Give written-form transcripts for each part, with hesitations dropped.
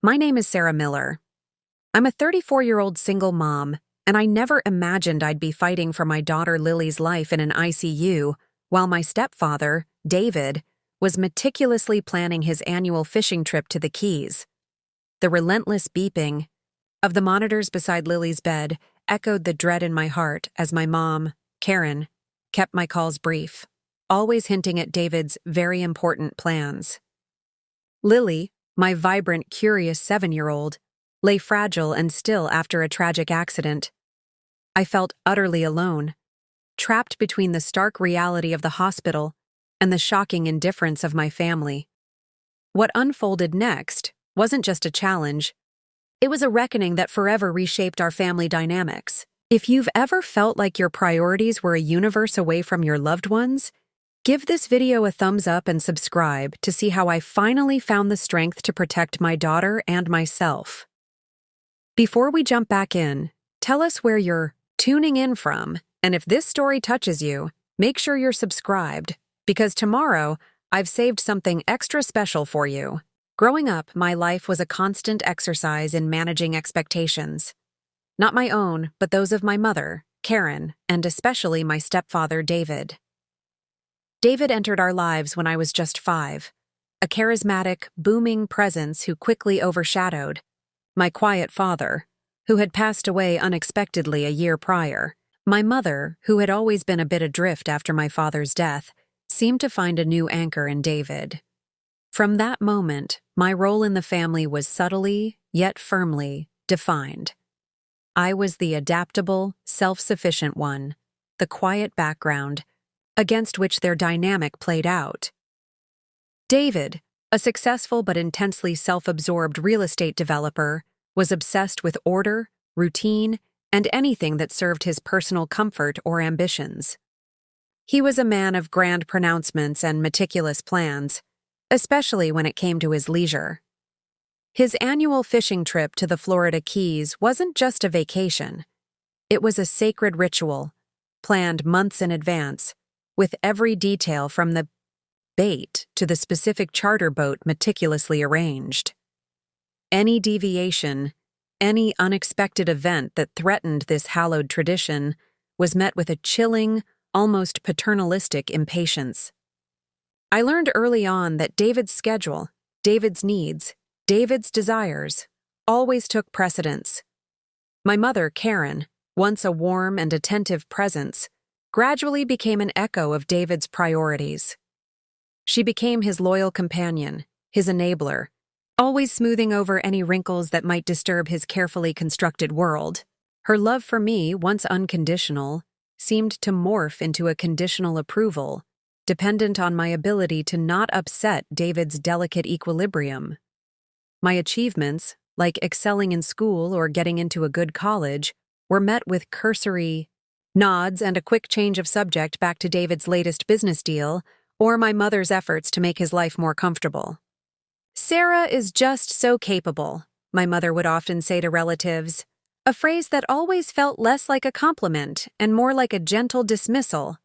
My name is Sarah Miller. I'm a 34-year-old single mom, and I never imagined I'd be fighting for my daughter Lily's life in an ICU while my stepfather, David, was meticulously planning his annual fishing trip to the Keys. The relentless beeping of the monitors beside Lily's bed echoed the dread in my heart as my mom, Karen, kept my calls brief, always hinting at David's very important plans. Lily, my vibrant, curious 7-year-old, lay fragile and still after a tragic accident. I felt utterly alone, trapped between the stark reality of the hospital and the shocking indifference of my family. What unfolded next wasn't just a challenge. It was a reckoning that forever reshaped our family dynamics. If you've ever felt like your priorities were a universe away from your loved ones, give this video a thumbs up and subscribe to see how I finally found the strength to protect my daughter and myself. Before we jump back in, tell us where you're tuning in from, and if this story touches you, make sure you're subscribed, because tomorrow I've saved something extra special for you. Growing up, my life was a constant exercise in managing expectations. Not my own, but those of my mother, Karen, and especially my stepfather, David. David entered our lives when I was just 5, a charismatic, booming presence who quickly overshadowed my quiet father, who had passed away unexpectedly a year prior. My mother, who had always been a bit adrift after my father's death, seemed to find a new anchor in David. From that moment, my role in the family was subtly, yet firmly, defined. I was the adaptable, self-sufficient one, the quiet background, against which their dynamic played out. David, a successful but intensely self-absorbed real estate developer, was obsessed with order, routine, and anything that served his personal comfort or ambitions. He was a man of grand pronouncements and meticulous plans, especially when it came to his leisure. His annual fishing trip to the Florida Keys wasn't just a vacation. It was a sacred ritual, planned months in advance, with every detail from the bait to the specific charter boat meticulously arranged. Any deviation, any unexpected event that threatened this hallowed tradition was met with a chilling, almost paternalistic impatience. I learned early on that David's schedule, David's needs, David's desires, always took precedence. My mother, Karen, once a warm and attentive presence, gradually became an echo of David's priorities. She became his loyal companion, his enabler, always smoothing over any wrinkles that might disturb his carefully constructed world. Her love for me, once unconditional, seemed to morph into a conditional approval, dependent on my ability to not upset David's delicate equilibrium. My achievements, like excelling in school or getting into a good college, were met with cursory nods and a quick change of subject back to David's latest business deal or my mother's efforts to make his life more comfortable. "Sarah is just so capable," my mother would often say to relatives, a phrase that always felt less like a compliment and more like a gentle dismissal,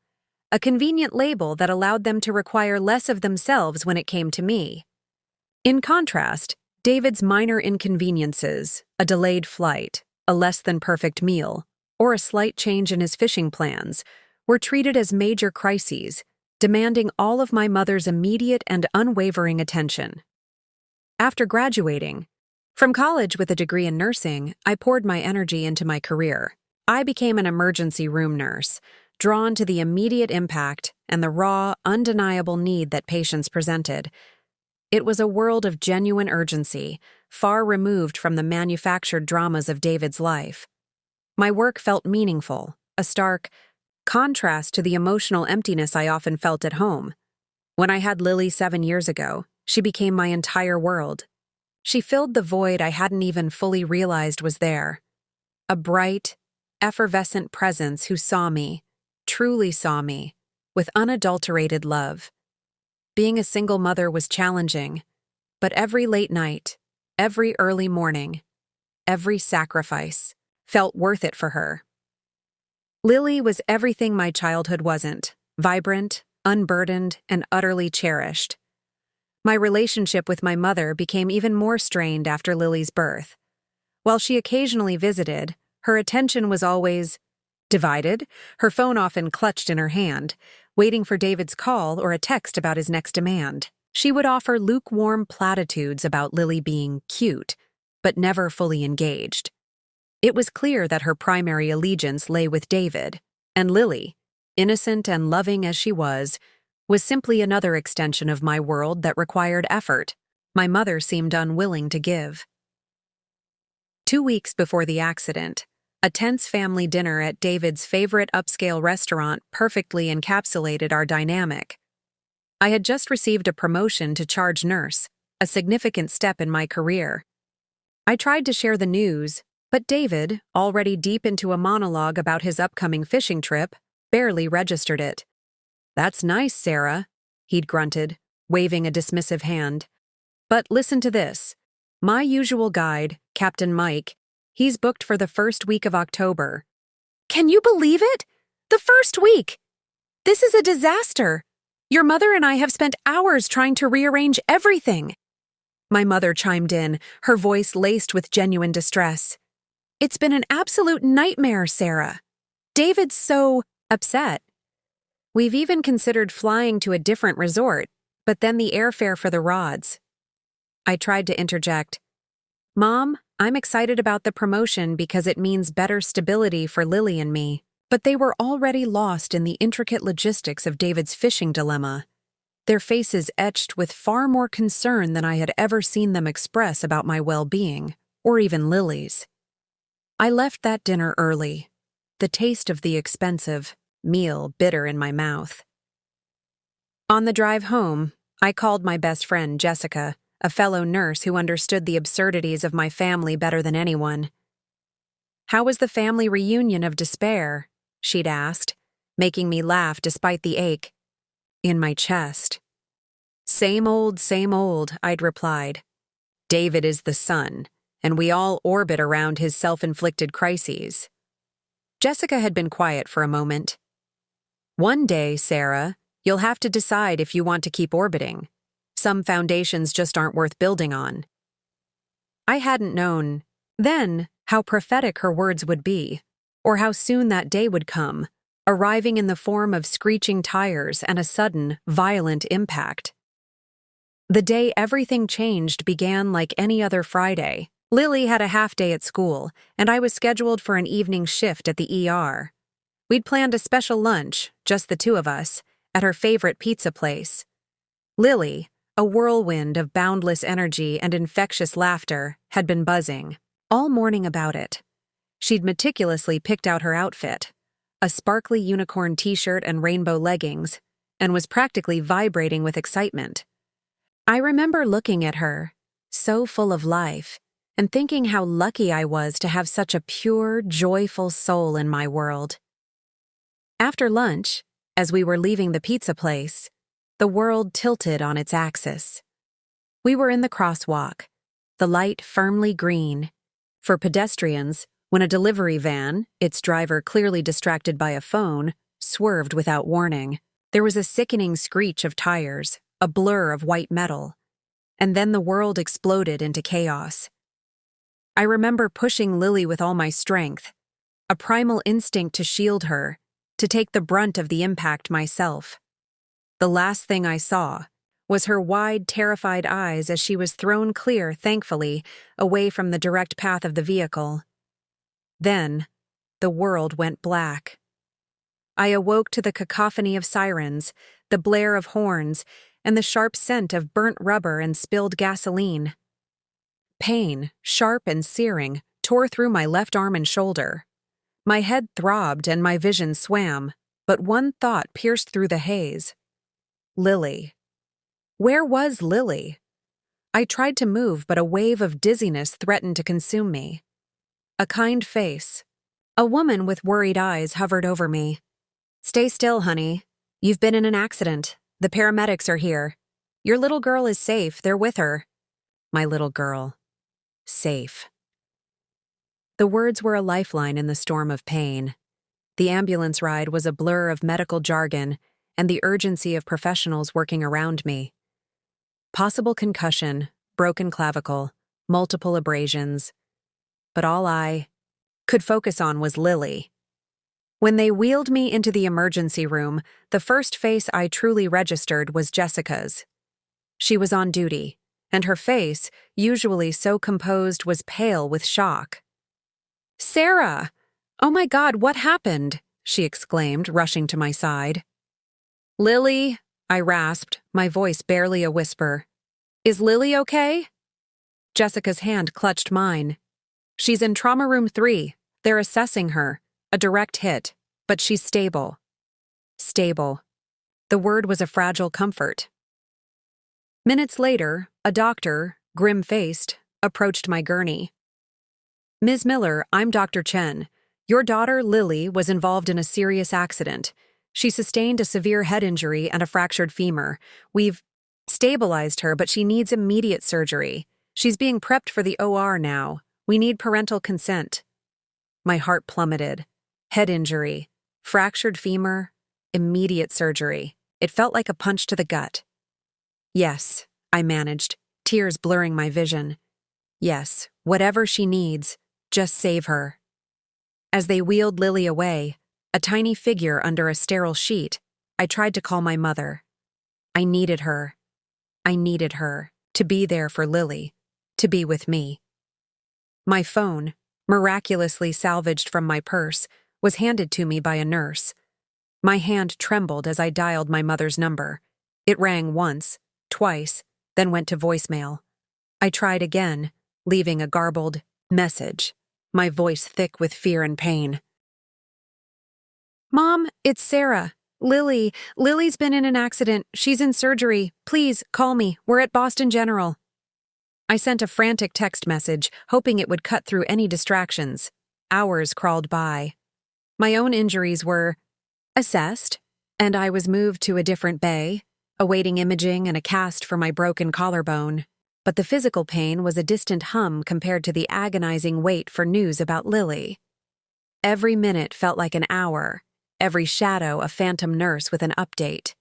a convenient label that allowed them to require less of themselves when it came to me. In contrast, David's minor inconveniences, a delayed flight, a less-than-perfect meal, or a slight change in his fishing plans, were treated as major crises, demanding all of my mother's immediate and unwavering attention. After graduating from college with a degree in nursing, I poured my energy into my career. I became an emergency room nurse, drawn to the immediate impact and the raw, undeniable need that patients presented. It was a world of genuine urgency, far removed from the manufactured dramas of David's life. My work felt meaningful, a stark contrast to the emotional emptiness I often felt at home. When I had Lily 7 years ago, she became my entire world. She filled the void I hadn't even fully realized was there. A bright, effervescent presence who saw me, truly saw me, with unadulterated love. Being a single mother was challenging, but every late night, every early morning, every sacrifice felt worth it for her. Lily was everything my childhood wasn't: vibrant, unburdened, and utterly cherished. My relationship with my mother became even more strained after Lily's birth. While she occasionally visited, her attention was always divided, her phone often clutched in her hand, waiting for David's call or a text about his next demand. She would offer lukewarm platitudes about Lily being cute, but never fully engaged. It was clear that her primary allegiance lay with David, and Lily, innocent and loving as she was simply another extension of my world that required effort my mother seemed unwilling to give. 2 weeks before the accident, a tense family dinner at David's favorite upscale restaurant perfectly encapsulated our dynamic. I had just received a promotion to charge nurse, a significant step in my career. I tried to share the news, but David, already deep into a monologue about his upcoming fishing trip, barely registered it. "That's nice, Sarah," he'd grunted, waving a dismissive hand. "But listen to this. My usual guide, Captain Mike, he's booked for the first week of October." "Can you believe it? The first week! This is a disaster. Your mother and I have spent hours trying to rearrange everything." My mother chimed in, her voice laced with genuine distress. "It's been an absolute nightmare, Sarah. David's so upset. We've even considered flying to a different resort, but then the airfare for the rods." I tried to interject. "Mom, I'm excited about the promotion because it means better stability for Lily and me." But they were already lost in the intricate logistics of David's fishing dilemma, their faces etched with far more concern than I had ever seen them express about my well-being, or even Lily's. I left that dinner early, the taste of the expensive meal bitter in my mouth. On the drive home, I called my best friend, Jessica, a fellow nurse who understood the absurdities of my family better than anyone. "How was the family reunion of despair?" she'd asked, making me laugh despite the ache in my chest. Same old, I'd replied. "David is the sun, and we all orbit around his self-inflicted crises." Jessica had been quiet for a moment. "One day, Sarah, you'll have to decide if you want to keep orbiting. Some foundations just aren't worth building on." I hadn't known then how prophetic her words would be, or how soon that day would come, arriving in the form of screeching tires and a sudden, violent impact. The day everything changed began like any other Friday. Lily had a half day at school, and I was scheduled for an evening shift at the ER. We'd planned a special lunch, just the two of us, at her favorite pizza place. Lily, a whirlwind of boundless energy and infectious laughter, had been buzzing all morning about it. She'd meticulously picked out her outfit, a sparkly unicorn t-shirt and rainbow leggings, and was practically vibrating with excitement. I remember looking at her, so full of life, and thinking how lucky I was to have such a pure, joyful soul in my world. After lunch, as we were leaving the pizza place, the world tilted on its axis. We were in the crosswalk, the light firmly green. For pedestrians, when a delivery van, its driver clearly distracted by a phone, swerved without warning, there was a sickening screech of tires, a blur of white metal, and then the world exploded into chaos. I remember pushing Lily with all my strength, a primal instinct to shield her, to take the brunt of the impact myself. The last thing I saw was her wide, terrified eyes as she was thrown clear, thankfully, away from the direct path of the vehicle. Then, the world went black. I awoke to the cacophony of sirens, the blare of horns, and the sharp scent of burnt rubber and spilled gasoline. Pain, sharp and searing, tore through my left arm and shoulder. My head throbbed and my vision swam, but one thought pierced through the haze. Lily. Where was Lily? I tried to move, but a wave of dizziness threatened to consume me. A kind face, a woman with worried eyes, hovered over me. "Stay still, honey. You've been in an accident. The paramedics are here. Your little girl is safe. They're with her." My little girl. Safe. The words were a lifeline in the storm of pain. The ambulance ride was a blur of medical jargon and the urgency of professionals working around me. Possible concussion, broken clavicle, multiple abrasions. But all I could focus on was Lily. When they wheeled me into the emergency room, the first face I truly registered was Jessica's. She was on duty, and her face, usually so composed, was pale with shock. "Sarah! Oh my God, what happened?" she exclaimed, rushing to my side. "Lily," I rasped, my voice barely a whisper. "Is Lily okay?" Jessica's hand clutched mine. "She's in trauma room 3. They're assessing her. A direct hit. But she's stable." Stable. The word was a fragile comfort. Minutes later, a doctor, grim-faced, approached my gurney. "Ms. Miller, I'm Dr. Chen. Your daughter, Lily, was involved in a serious accident. She sustained a severe head injury and a fractured femur. We've stabilized her, but she needs immediate surgery. She's being prepped for the OR now. We need parental consent." My heart plummeted. Head injury, fractured femur, immediate surgery. It felt like a punch to the gut. "Yes," I managed, tears blurring my vision. "Yes, whatever she needs, just save her." As they wheeled Lily away, a tiny figure under a sterile sheet, I tried to call my mother. I needed her. I needed her to be there for Lily, to be with me. My phone, miraculously salvaged from my purse, was handed to me by a nurse. My hand trembled as I dialed my mother's number. It rang once, twice, then went to voicemail. I tried again, leaving a garbled message, my voice thick with fear and pain. "Mom, it's Sarah. Lily's been in an accident. She's in surgery. Please, call me. We're at Boston General." I sent a frantic text message, hoping it would cut through any distractions. Hours crawled by. My own injuries were assessed, and I was moved to a different bay, awaiting imaging and a cast for my broken collarbone. But the physical pain was a distant hum compared to the agonizing wait for news about Lily. Every minute felt like an hour, every shadow a phantom nurse with an update.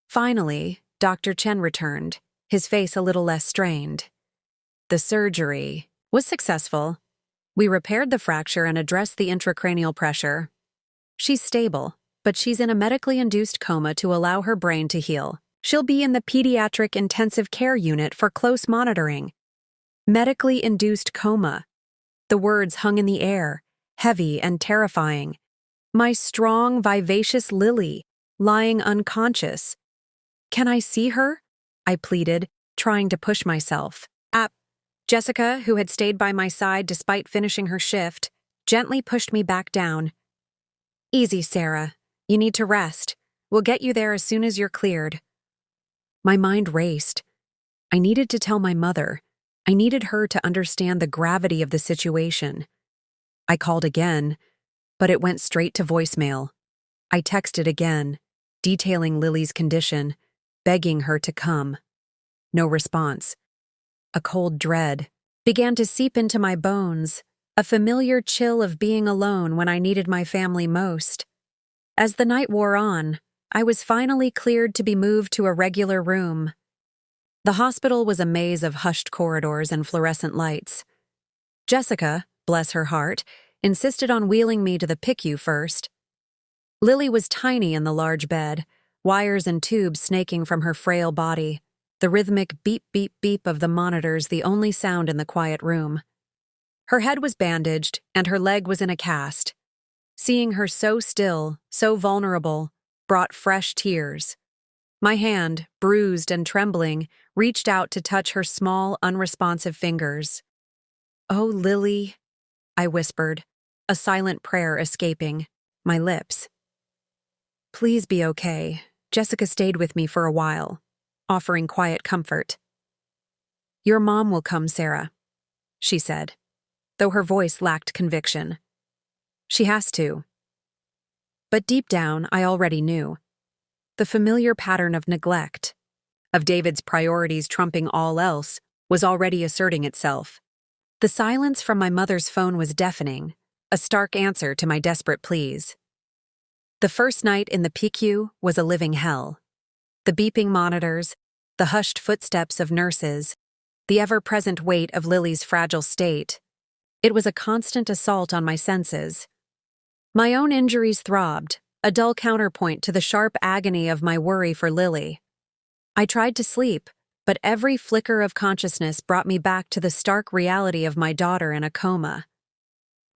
Finally, Dr. Chen returned, his face a little less strained. The surgery was successful. We repaired the fracture and addressed the intracranial pressure. She's stable, but she's in a medically induced coma to allow her brain to heal. She'll be in the pediatric intensive care unit for close monitoring. Medically induced coma. The words hung in the air, heavy and terrifying. My strong, vivacious Lily, lying unconscious. "Can I see her?" I pleaded, trying to push myself. Jessica, who had stayed by my side despite finishing her shift, gently pushed me back down. "Easy, Sarah. You need to rest. We'll get you there as soon as you're cleared." My mind raced. I needed to tell my mother. I needed her to understand the gravity of the situation. I called again, but it went straight to voicemail. I texted again, detailing Lily's condition, begging her to come. No response. A cold dread began to seep into my bones, a familiar chill of being alone when I needed my family most. As the night wore on, I was finally cleared to be moved to a regular room. The hospital was a maze of hushed corridors and fluorescent lights. Jessica, bless her heart, insisted on wheeling me to the PICU first. Lily was tiny in the large bed, wires and tubes snaking from her frail body, the rhythmic beep-beep-beep of the monitors the only sound in the quiet room. Her head was bandaged, and her leg was in a cast. Seeing her so still, so vulnerable, brought fresh tears. My hand, bruised and trembling, reached out to touch her small, unresponsive fingers. "Oh, Lily," I whispered, a silent prayer escaping my lips. "Please be okay." Jessica stayed with me for a while, offering quiet comfort. "Your mom will come, Sarah," she said, though her voice lacked conviction. "She has to." But deep down, I already knew. The familiar pattern of neglect, of David's priorities trumping all else, was already asserting itself. The silence from my mother's phone was deafening, a stark answer to my desperate pleas. The first night in the PICU was a living hell. The beeping monitors, the hushed footsteps of nurses, the ever-present weight of Lily's fragile state. It was a constant assault on my senses. My own injuries throbbed, a dull counterpoint to the sharp agony of my worry for Lily. I tried to sleep, but every flicker of consciousness brought me back to the stark reality of my daughter in a coma.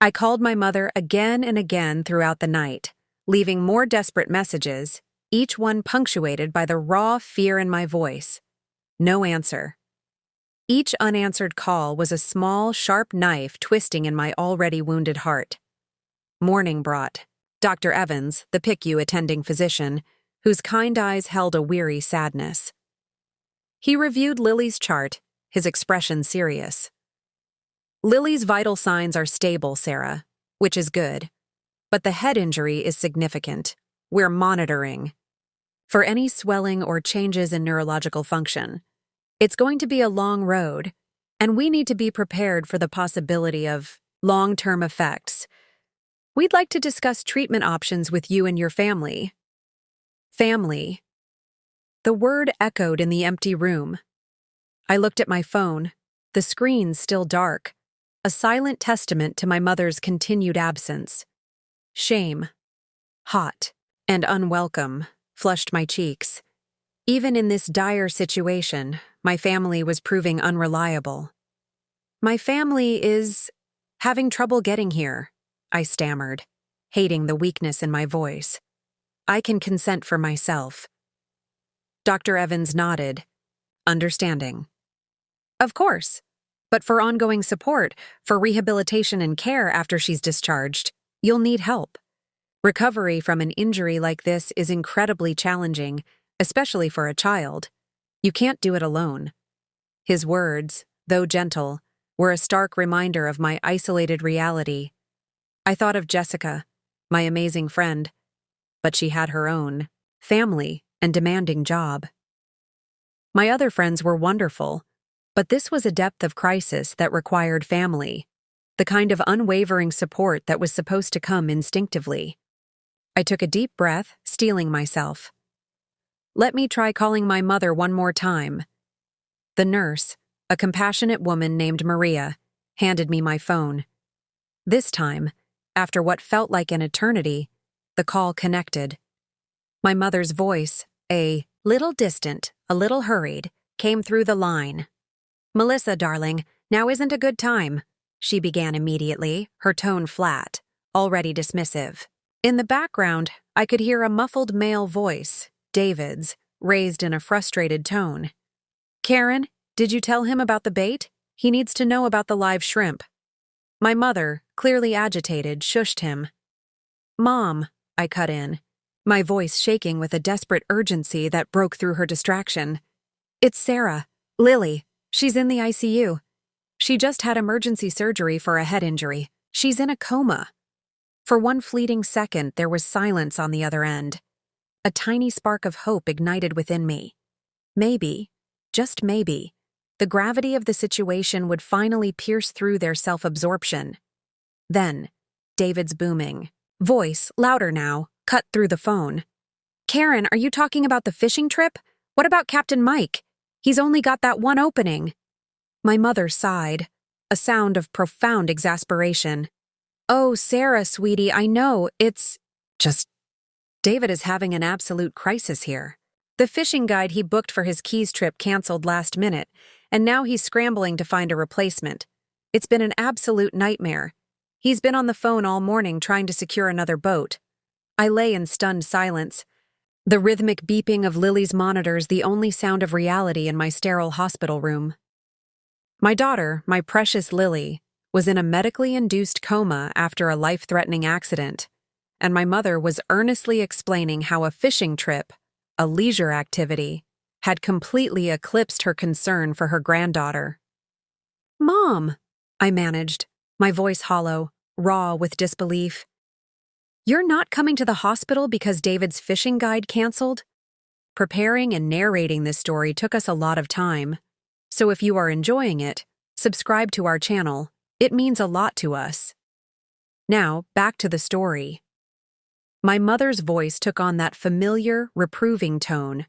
I called my mother again and again throughout the night, leaving more desperate messages, each one punctuated by the raw fear in my voice. No answer. Each unanswered call was a small, sharp knife twisting in my already wounded heart. Morning brought. Dr. Evans, the PICU attending physician, whose kind eyes held a weary sadness. He reviewed Lily's chart, his expression serious. Lily's vital signs are stable, Sarah, which is good. But the head injury is significant. We're monitoring for any swelling or changes in neurological function. It's going to be a long road, and we need to be prepared for the possibility of long-term effects. We'd like to discuss treatment options with you and your family. Family. The word echoed in the empty room. I looked at my phone, the screen still dark, a silent testament to my mother's continued absence. Shame, hot and unwelcome, flushed my cheeks. Even in this dire situation, my family was proving unreliable. My family is having trouble getting here, I stammered, hating the weakness in my voice. I can consent for myself. Dr. Evans nodded, understanding. Of course, but for ongoing support, for rehabilitation and care after she's discharged, you'll need help. Recovery from an injury like this is incredibly challenging, especially for a child. You can't do it alone. His words, though gentle, were a stark reminder of my isolated reality. I thought of Jessica, my amazing friend, but she had her own family and demanding job. My other friends were wonderful, but this was a depth of crisis that required family, the kind of unwavering support that was supposed to come instinctively. I took a deep breath, steeling myself. Let me try calling my mother one more time. The nurse, a compassionate woman named Maria, handed me my phone. This time, after what felt like an eternity, the call connected. My mother's voice, a little distant, a little hurried, came through the line. Melissa, darling, now isn't a good time, she began immediately, her tone flat, already dismissive. In the background, I could hear a muffled male voice, David's, raised in a frustrated tone. Karen, did you tell him about the bait? He needs to know about the live shrimp. My mother, clearly agitated, shushed him. Mom, I cut in, my voice shaking with a desperate urgency that broke through her distraction. It's Sarah, Lily. She's in the ICU. She just had emergency surgery for a head injury. She's in a coma. For one fleeting second, there was silence on the other end. A tiny spark of hope ignited within me. Maybe, just maybe, the gravity of the situation would finally pierce through their self-absorption. Then, David's booming voice, louder now, cut through the phone. Karen, are you talking about the fishing trip? What about Captain Mike? He's only got that one opening. My mother sighed, a sound of profound exasperation. Oh, Sarah, sweetie, I know, it's just... David is having an absolute crisis here. The fishing guide he booked for his Keys trip canceled last minute, and now he's scrambling to find a replacement. It's been an absolute nightmare. He's been on the phone all morning trying to secure another boat. I lay in stunned silence, the rhythmic beeping of Lily's monitors the only sound of reality in my sterile hospital room. My daughter, my precious Lily, was in a medically induced coma after a life-threatening accident, and my mother was earnestly explaining how a fishing trip, a leisure activity, had completely eclipsed her concern for her granddaughter. Mom, I managed, my voice hollow, raw with disbelief. You're not coming to the hospital because David's fishing guide canceled? Preparing and narrating this story took us a lot of time, so if you are enjoying it, subscribe to our channel. It means a lot to us. Now, back to the story. My mother's voice took on that familiar, reproving tone,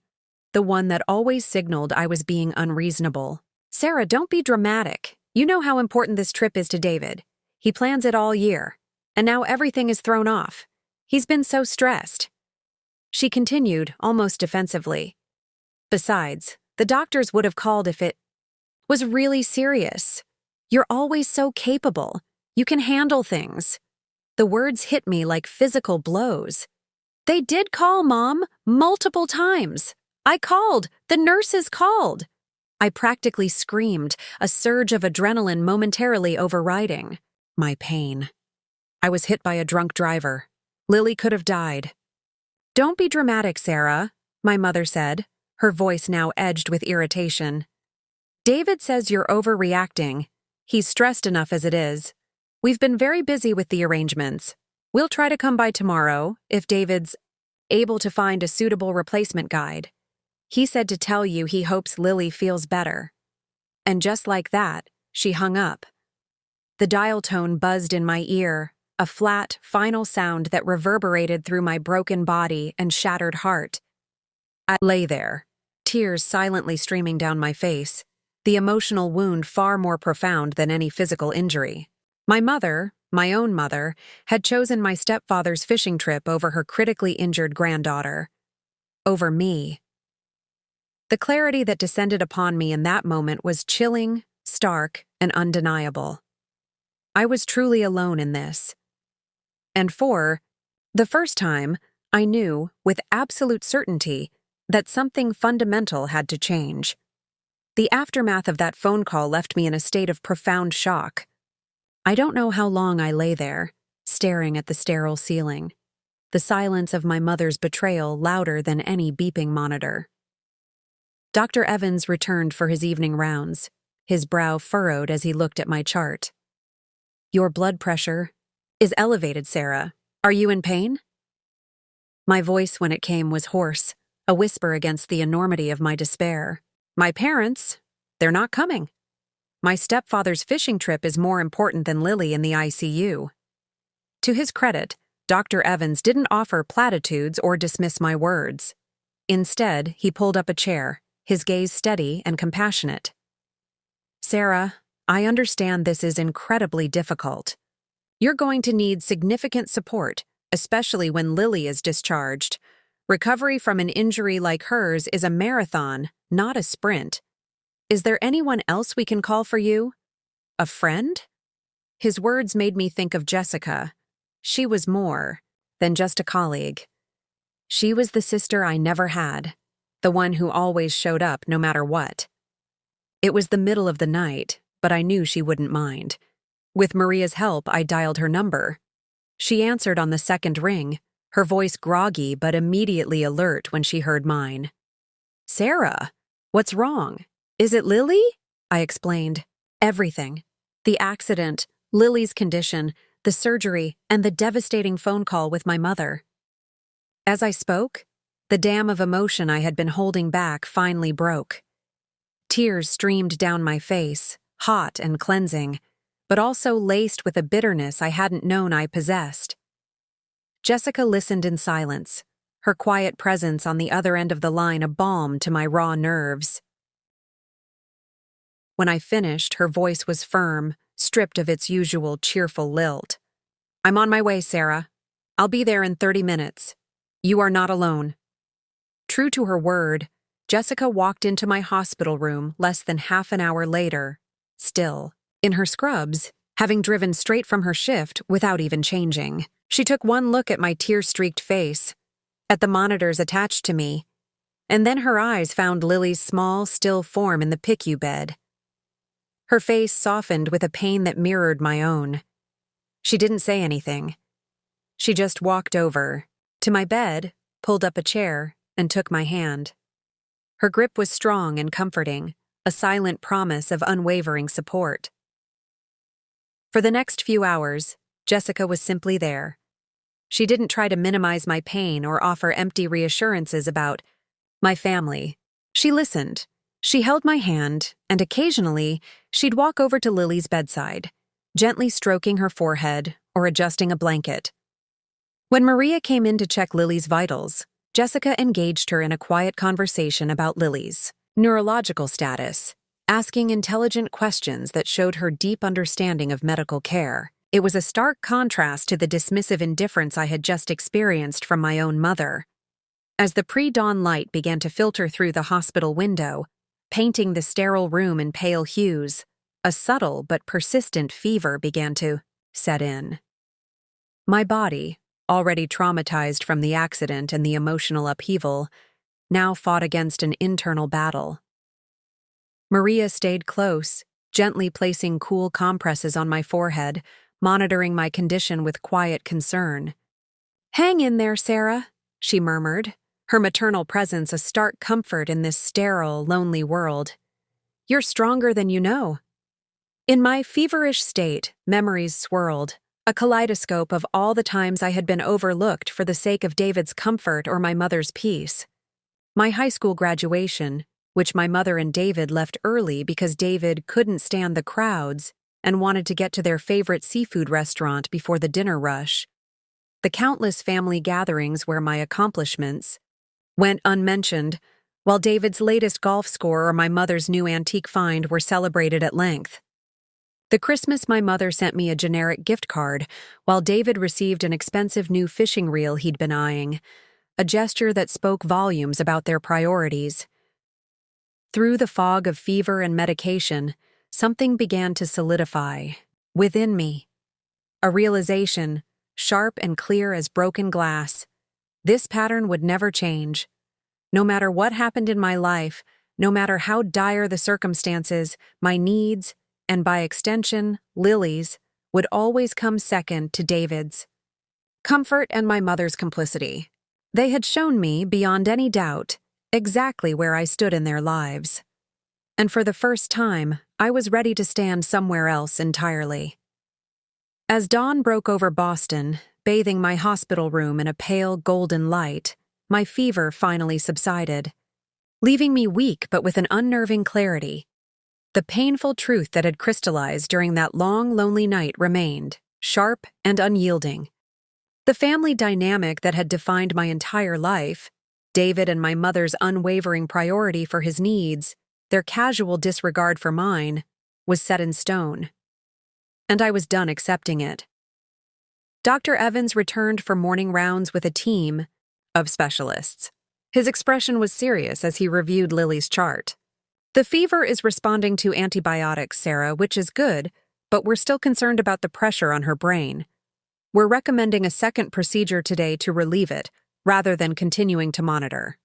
the one that always signaled I was being unreasonable. "Sarah, don't be dramatic. You know how important this trip is to David. He plans it all year, and now everything is thrown off. He's been so stressed." She continued, almost defensively. "Besides, the doctors would have called if it was really serious. You're always so capable. You can handle things." The words hit me like physical blows. "They did call, Mom, multiple times. I called. The nurses called." I practically screamed, a surge of adrenaline momentarily overriding my pain. I was hit by a drunk driver. Lily could have died. "Don't be dramatic, Sarah," my mother said, her voice now edged with irritation. "David says you're overreacting. He's stressed enough as it is. We've been very busy with the arrangements. We'll try to come by tomorrow if David's able to find a suitable replacement guide. He said to tell you he hopes Lily feels better." And just like that, she hung up. The dial tone buzzed in my ear, a flat, final sound that reverberated through my broken body and shattered heart. I lay there, tears silently streaming down my face, the emotional wound far more profound than any physical injury. My mother, my own mother, had chosen my stepfather's fishing trip over her critically injured granddaughter. Over me. The clarity that descended upon me in that moment was chilling, stark, and undeniable. I was truly alone in this. And for the first time, I knew, with absolute certainty, that something fundamental had to change. The aftermath of that phone call left me in a state of profound shock. I don't know how long I lay there, staring at the sterile ceiling, the silence of my mother's betrayal louder than any beeping monitor. Dr. Evans returned for his evening rounds, his brow furrowed as he looked at my chart. "Your blood pressure is elevated, Sarah. Are you in pain?" My voice, when it came, was hoarse, a whisper against the enormity of my despair. "My parents, they're not coming. My stepfather's fishing trip is more important than Lily in the ICU." To his credit, Dr. Evans didn't offer platitudes or dismiss my words. Instead, he pulled up a chair, his gaze steady and compassionate. "Sarah, I understand this is incredibly difficult. You're going to need significant support, especially when Lily is discharged. Recovery from an injury like hers is a marathon, not a sprint. Is there anyone else we can call for you? A friend?" His words made me think of Jessica. She was more than just a colleague. She was the sister I never had, the one who always showed up no matter what. It was the middle of the night, but I knew she wouldn't mind. With Maria's help, I dialed her number. She answered on the second ring, her voice groggy but immediately alert when she heard mine. "Sarah, what's wrong? Is it Lily?" I explained. Everything. The accident, Lily's condition, the surgery, and the devastating phone call with my mother. As I spoke, the dam of emotion I had been holding back finally broke. Tears streamed down my face, hot and cleansing, but also laced with a bitterness I hadn't known I possessed. Jessica listened in silence, her quiet presence on the other end of the line a balm to my raw nerves. When I finished, her voice was firm, stripped of its usual cheerful lilt. "I'm on my way, Sarah. I'll be there in 30 minutes. You are not alone." True to her word, Jessica walked into my hospital room less than half an hour later, still, in her scrubs, having driven straight from her shift without even changing. She took one look at my tear-streaked face, at the monitors attached to me, and then her eyes found Lily's small, still form in the PICU bed. Her face softened with a pain that mirrored my own. She didn't say anything. She just walked over to my bed, pulled up a chair, and took my hand. Her grip was strong and comforting, a silent promise of unwavering support. For the next few hours, Jessica was simply there. She didn't try to minimize my pain or offer empty reassurances about my family. She listened. She held my hand, and occasionally, she'd walk over to Lily's bedside, gently stroking her forehead or adjusting a blanket. When Maria came in to check Lily's vitals, Jessica engaged her in a quiet conversation about Lily's neurological status, asking intelligent questions that showed her deep understanding of medical care. It was a stark contrast to the dismissive indifference I had just experienced from my own mother. As the pre-dawn light began to filter through the hospital window, painting the sterile room in pale hues, a subtle but persistent fever began to set in. My body, already traumatized from the accident and the emotional upheaval, now fought against an internal battle. Maria stayed close, gently placing cool compresses on my forehead, monitoring my condition with quiet concern. "Hang in there, Sarah," she murmured, her maternal presence a stark comfort in this sterile, lonely world. "You're stronger than you know." In my feverish state, memories swirled, a kaleidoscope of all the times I had been overlooked for the sake of David's comfort or my mother's peace. My high school graduation, which my mother and David left early because David couldn't stand the crowds and wanted to get to their favorite seafood restaurant before the dinner rush. The countless family gatherings where my accomplishments went unmentioned, while David's latest golf score or my mother's new antique find were celebrated at length. The Christmas my mother sent me a generic gift card, while David received an expensive new fishing reel he'd been eyeing, a gesture that spoke volumes about their priorities. Through the fog of fever and medication, something began to solidify within me. A realization, sharp and clear as broken glass. This pattern would never change. No matter what happened in my life, no matter how dire the circumstances, my needs, and by extension, Lily's, would always come second to David's. Comfort and my mother's complicity. They had shown me, beyond any doubt, exactly where I stood in their lives. And for the first time, I was ready to stand somewhere else entirely. As dawn broke over Boston, bathing my hospital room in a pale golden light, my fever finally subsided, leaving me weak but with an unnerving clarity. The painful truth that had crystallized during that long, lonely night remained, sharp and unyielding. The family dynamic that had defined my entire life, David and my mother's unwavering priority for his needs, their casual disregard for mine, was set in stone. And I was done accepting it. Dr. Evans returned for morning rounds with a team of specialists. His expression was serious as he reviewed Lily's chart. "The fever is responding to antibiotics, Sarah, which is good, but we're still concerned about the pressure on her brain. We're recommending a second procedure today to relieve it, rather than continuing to monitor."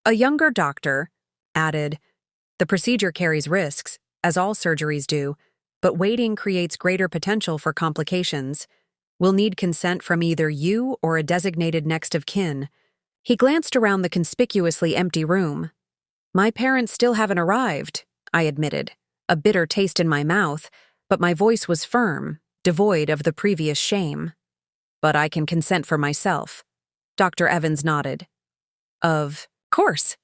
A younger doctor added, "The procedure carries risks, as all surgeries do, but waiting creates greater potential for complications. We'll need consent from either you or a designated next of kin." He glanced around the conspicuously empty room. "My parents still haven't arrived," I admitted, a bitter taste in my mouth, but my voice was firm, devoid of the previous shame. "But I can consent for myself." Dr. Evans nodded. "Of course.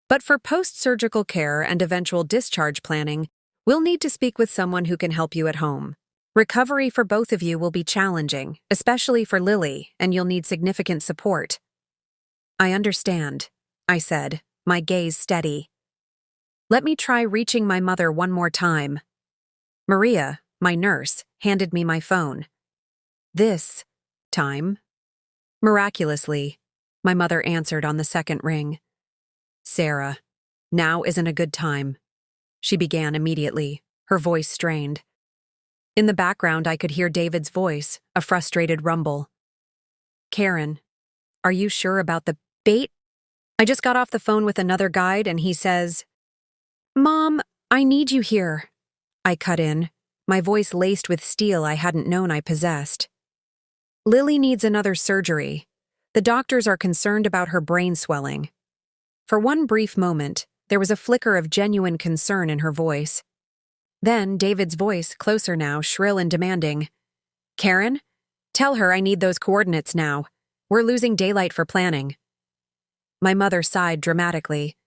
But for post-surgical care and eventual discharge planning, we'll need to speak with someone who can help you at home. Recovery for both of you will be challenging, especially for Lily, and you'll need significant support." "I understand," I said, my gaze steady. "Let me try reaching my mother one more time." Maria, my nurse, handed me my phone. "This time?" Miraculously, my mother answered on the second ring. "Sarah, now isn't a good time," she began immediately, her voice strained. In the background, I could hear David's voice, a frustrated rumble. "Karen, are you sure about the bait? I just got off the phone with another guide and he says..." "Mom, I need you here," I cut in, my voice laced with steel I hadn't known I possessed. "Lily needs another surgery. The doctors are concerned about her brain swelling." For one brief moment, there was a flicker of genuine concern in her voice. Then David's voice, closer now, shrill and demanding. "Karen, tell her I need those coordinates now. We're losing daylight for planning." My mother sighed dramatically.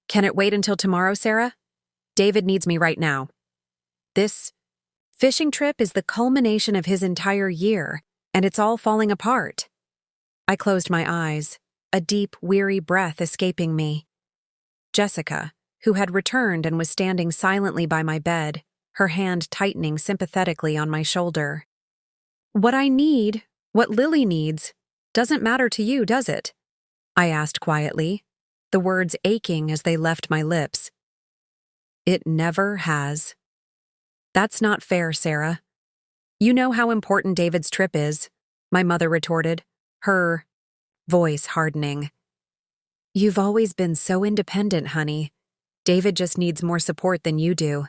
"Can it wait until tomorrow, Sarah? David needs me right now. This fishing trip is the culmination of his entire year, and it's all falling apart." I closed my eyes, a deep, weary breath escaping me. Jessica, who had returned and was standing silently by my bed, her hand tightening sympathetically on my shoulder. "What I need, what Lily needs, doesn't matter to you, does it?" I asked quietly, the words aching as they left my lips. "It never has." "That's not fair, Sarah. You know how important David's trip is," my mother retorted, her voice hardening. "You've always been so independent, honey. David just needs more support than you do.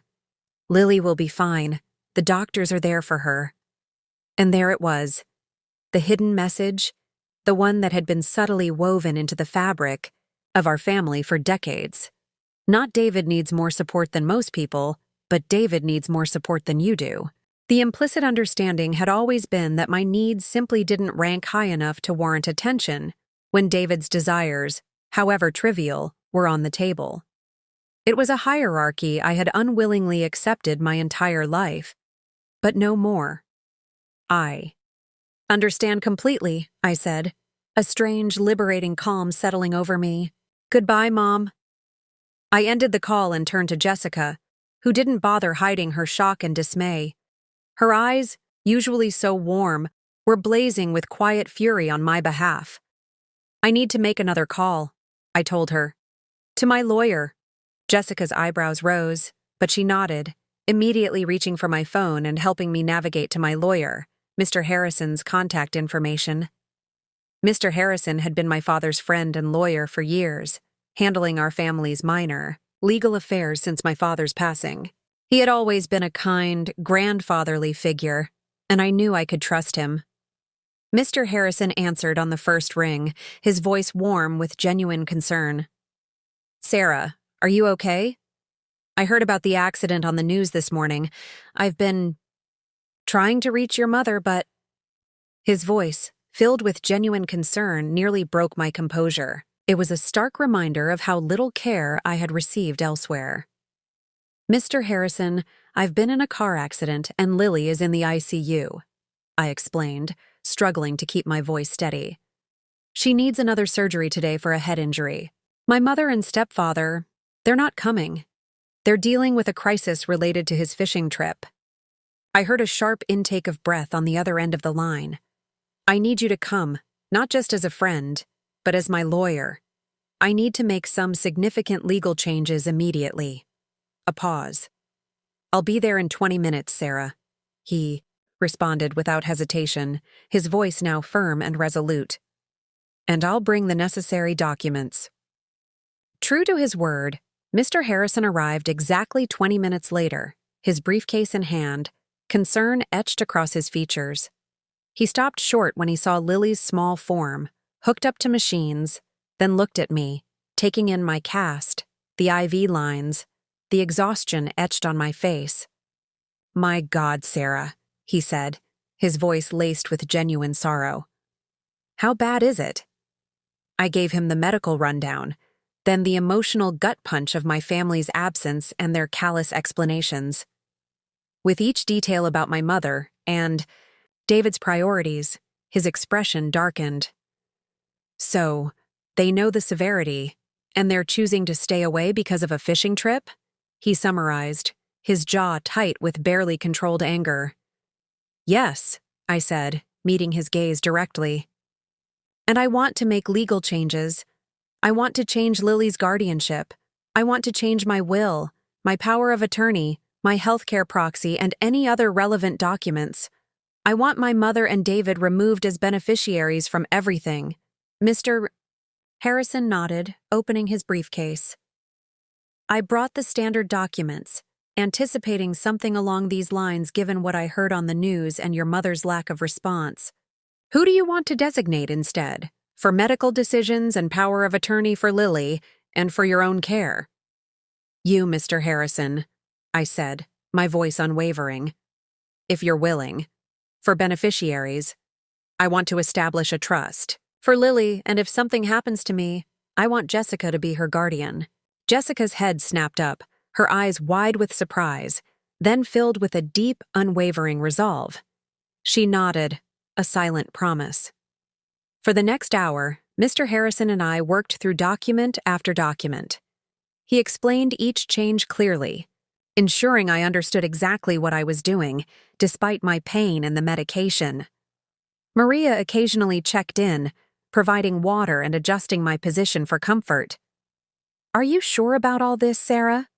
Lily will be fine. The doctors are there for her." And there it was, the hidden message, the one that had been subtly woven into the fabric of our family for decades. Not David needs more support than most people, but David needs more support than you do. The implicit understanding had always been that my needs simply didn't rank high enough to warrant attention when David's desires, however trivial, were on the table. It was a hierarchy I had unwillingly accepted my entire life, but no more. "I understand completely," I said, a strange, liberating calm settling over me. "Goodbye, Mom." I ended the call and turned to Jessica, who didn't bother hiding her shock and dismay. Her eyes, usually so warm, were blazing with quiet fury on my behalf. "I need to make another call," I told her. "To my lawyer." Jessica's eyebrows rose, but she nodded, immediately reaching for my phone and helping me navigate to my lawyer, Mr. Harrison's contact information. Mr. Harrison had been my father's friend and lawyer for years, handling our family's minor legal affairs since my father's passing. He had always been a kind, grandfatherly figure, and I knew I could trust him. Mr. Harrison answered on the first ring, his voice warm with genuine concern. "Sarah, are you okay? I heard about the accident on the news this morning. I've been trying to reach your mother, but—" His voice, filled with genuine concern, nearly broke my composure. It was a stark reminder of how little care I had received elsewhere. "Mr. Harrison, I've been in a car accident and Lily is in the ICU," I explained, struggling to keep my voice steady. "She needs another surgery today for a head injury. My mother and stepfather, they're not coming. They're dealing with a crisis related to his fishing trip." I heard a sharp intake of breath on the other end of the line. "I need you to come, not just as a friend, but as my lawyer. I need to make some significant legal changes immediately." A pause. "I'll be there in 20 minutes, Sarah," he responded without hesitation, his voice now firm and resolute. "And I'll bring the necessary documents." True to his word, Mr. Harrison arrived exactly 20 minutes later, his briefcase in hand, concern etched across his features. He stopped short when he saw Lily's small form, hooked up to machines, then looked at me, taking in my cast, the IV lines, the exhaustion etched on my face. "My God, Sarah," he said, his voice laced with genuine sorrow. "How bad is it?" I gave him the medical rundown, then the emotional gut punch of my family's absence and their callous explanations. With each detail about my mother and David's priorities, his expression darkened. "So, they know the severity, and they're choosing to stay away because of a fishing trip?" he summarized, his jaw tight with barely controlled anger. "Yes," I said, meeting his gaze directly. "And I want to make legal changes. I want to change Lily's guardianship. I want to change my will, my power of attorney, my healthcare proxy, and any other relevant documents. I want my mother and David removed as beneficiaries from everything." Mr. Harrison nodded, opening his briefcase. "I brought the standard documents, anticipating something along these lines given what I heard on the news and your mother's lack of response. Who do you want to designate instead, for medical decisions and power of attorney for Lily, and for your own care?" "You, Mr. Harrison," I said, my voice unwavering. "If you're willing. For beneficiaries, I want to establish a trust. For Lily, and if something happens to me, I want Jessica to be her guardian." Jessica's head snapped up, her eyes wide with surprise, then filled with a deep, unwavering resolve. She nodded, a silent promise. For the next hour, Mr. Harrison and I worked through document after document. He explained each change clearly, ensuring I understood exactly what I was doing, despite my pain and the medication. Maria occasionally checked in, providing water and adjusting my position for comfort. "Are you sure about all this, Sarah?"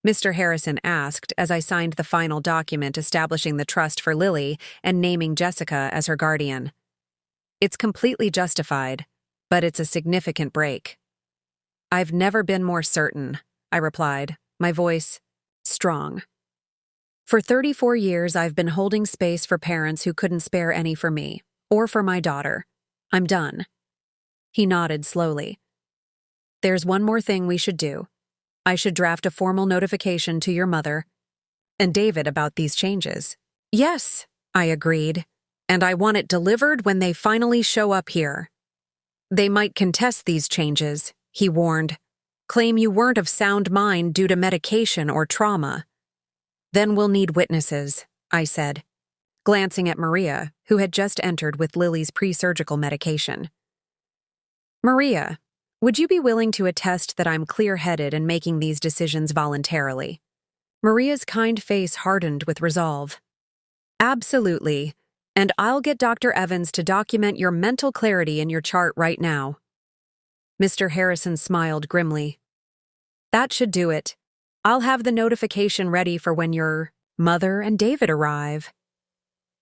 Mr. Harrison asked as I signed the final document establishing the trust for Lily and naming Jessica as her guardian. "It's completely justified, but it's a significant break." "I've never been more certain," I replied, my voice strong. "For 34 years, I've been holding space for parents who couldn't spare any for me, or for my daughter. I'm done." He nodded slowly. "There's one more thing we should do. I should draft a formal notification to your mother and David about these changes." "Yes," I agreed, "and I want it delivered when they finally show up here." "They might contest these changes," he warned. "Claim you weren't of sound mind due to medication or trauma." "Then we'll need witnesses," I said, glancing at Maria, who had just entered with Lily's pre-surgical medication. "Maria, would you be willing to attest that I'm clear-headed in making these decisions voluntarily?" Maria's kind face hardened with resolve. "Absolutely, and I'll get Dr. Evans to document your mental clarity in your chart right now." Mr. Harrison smiled grimly. "That should do it. I'll have the notification ready for when your mother and David arrive."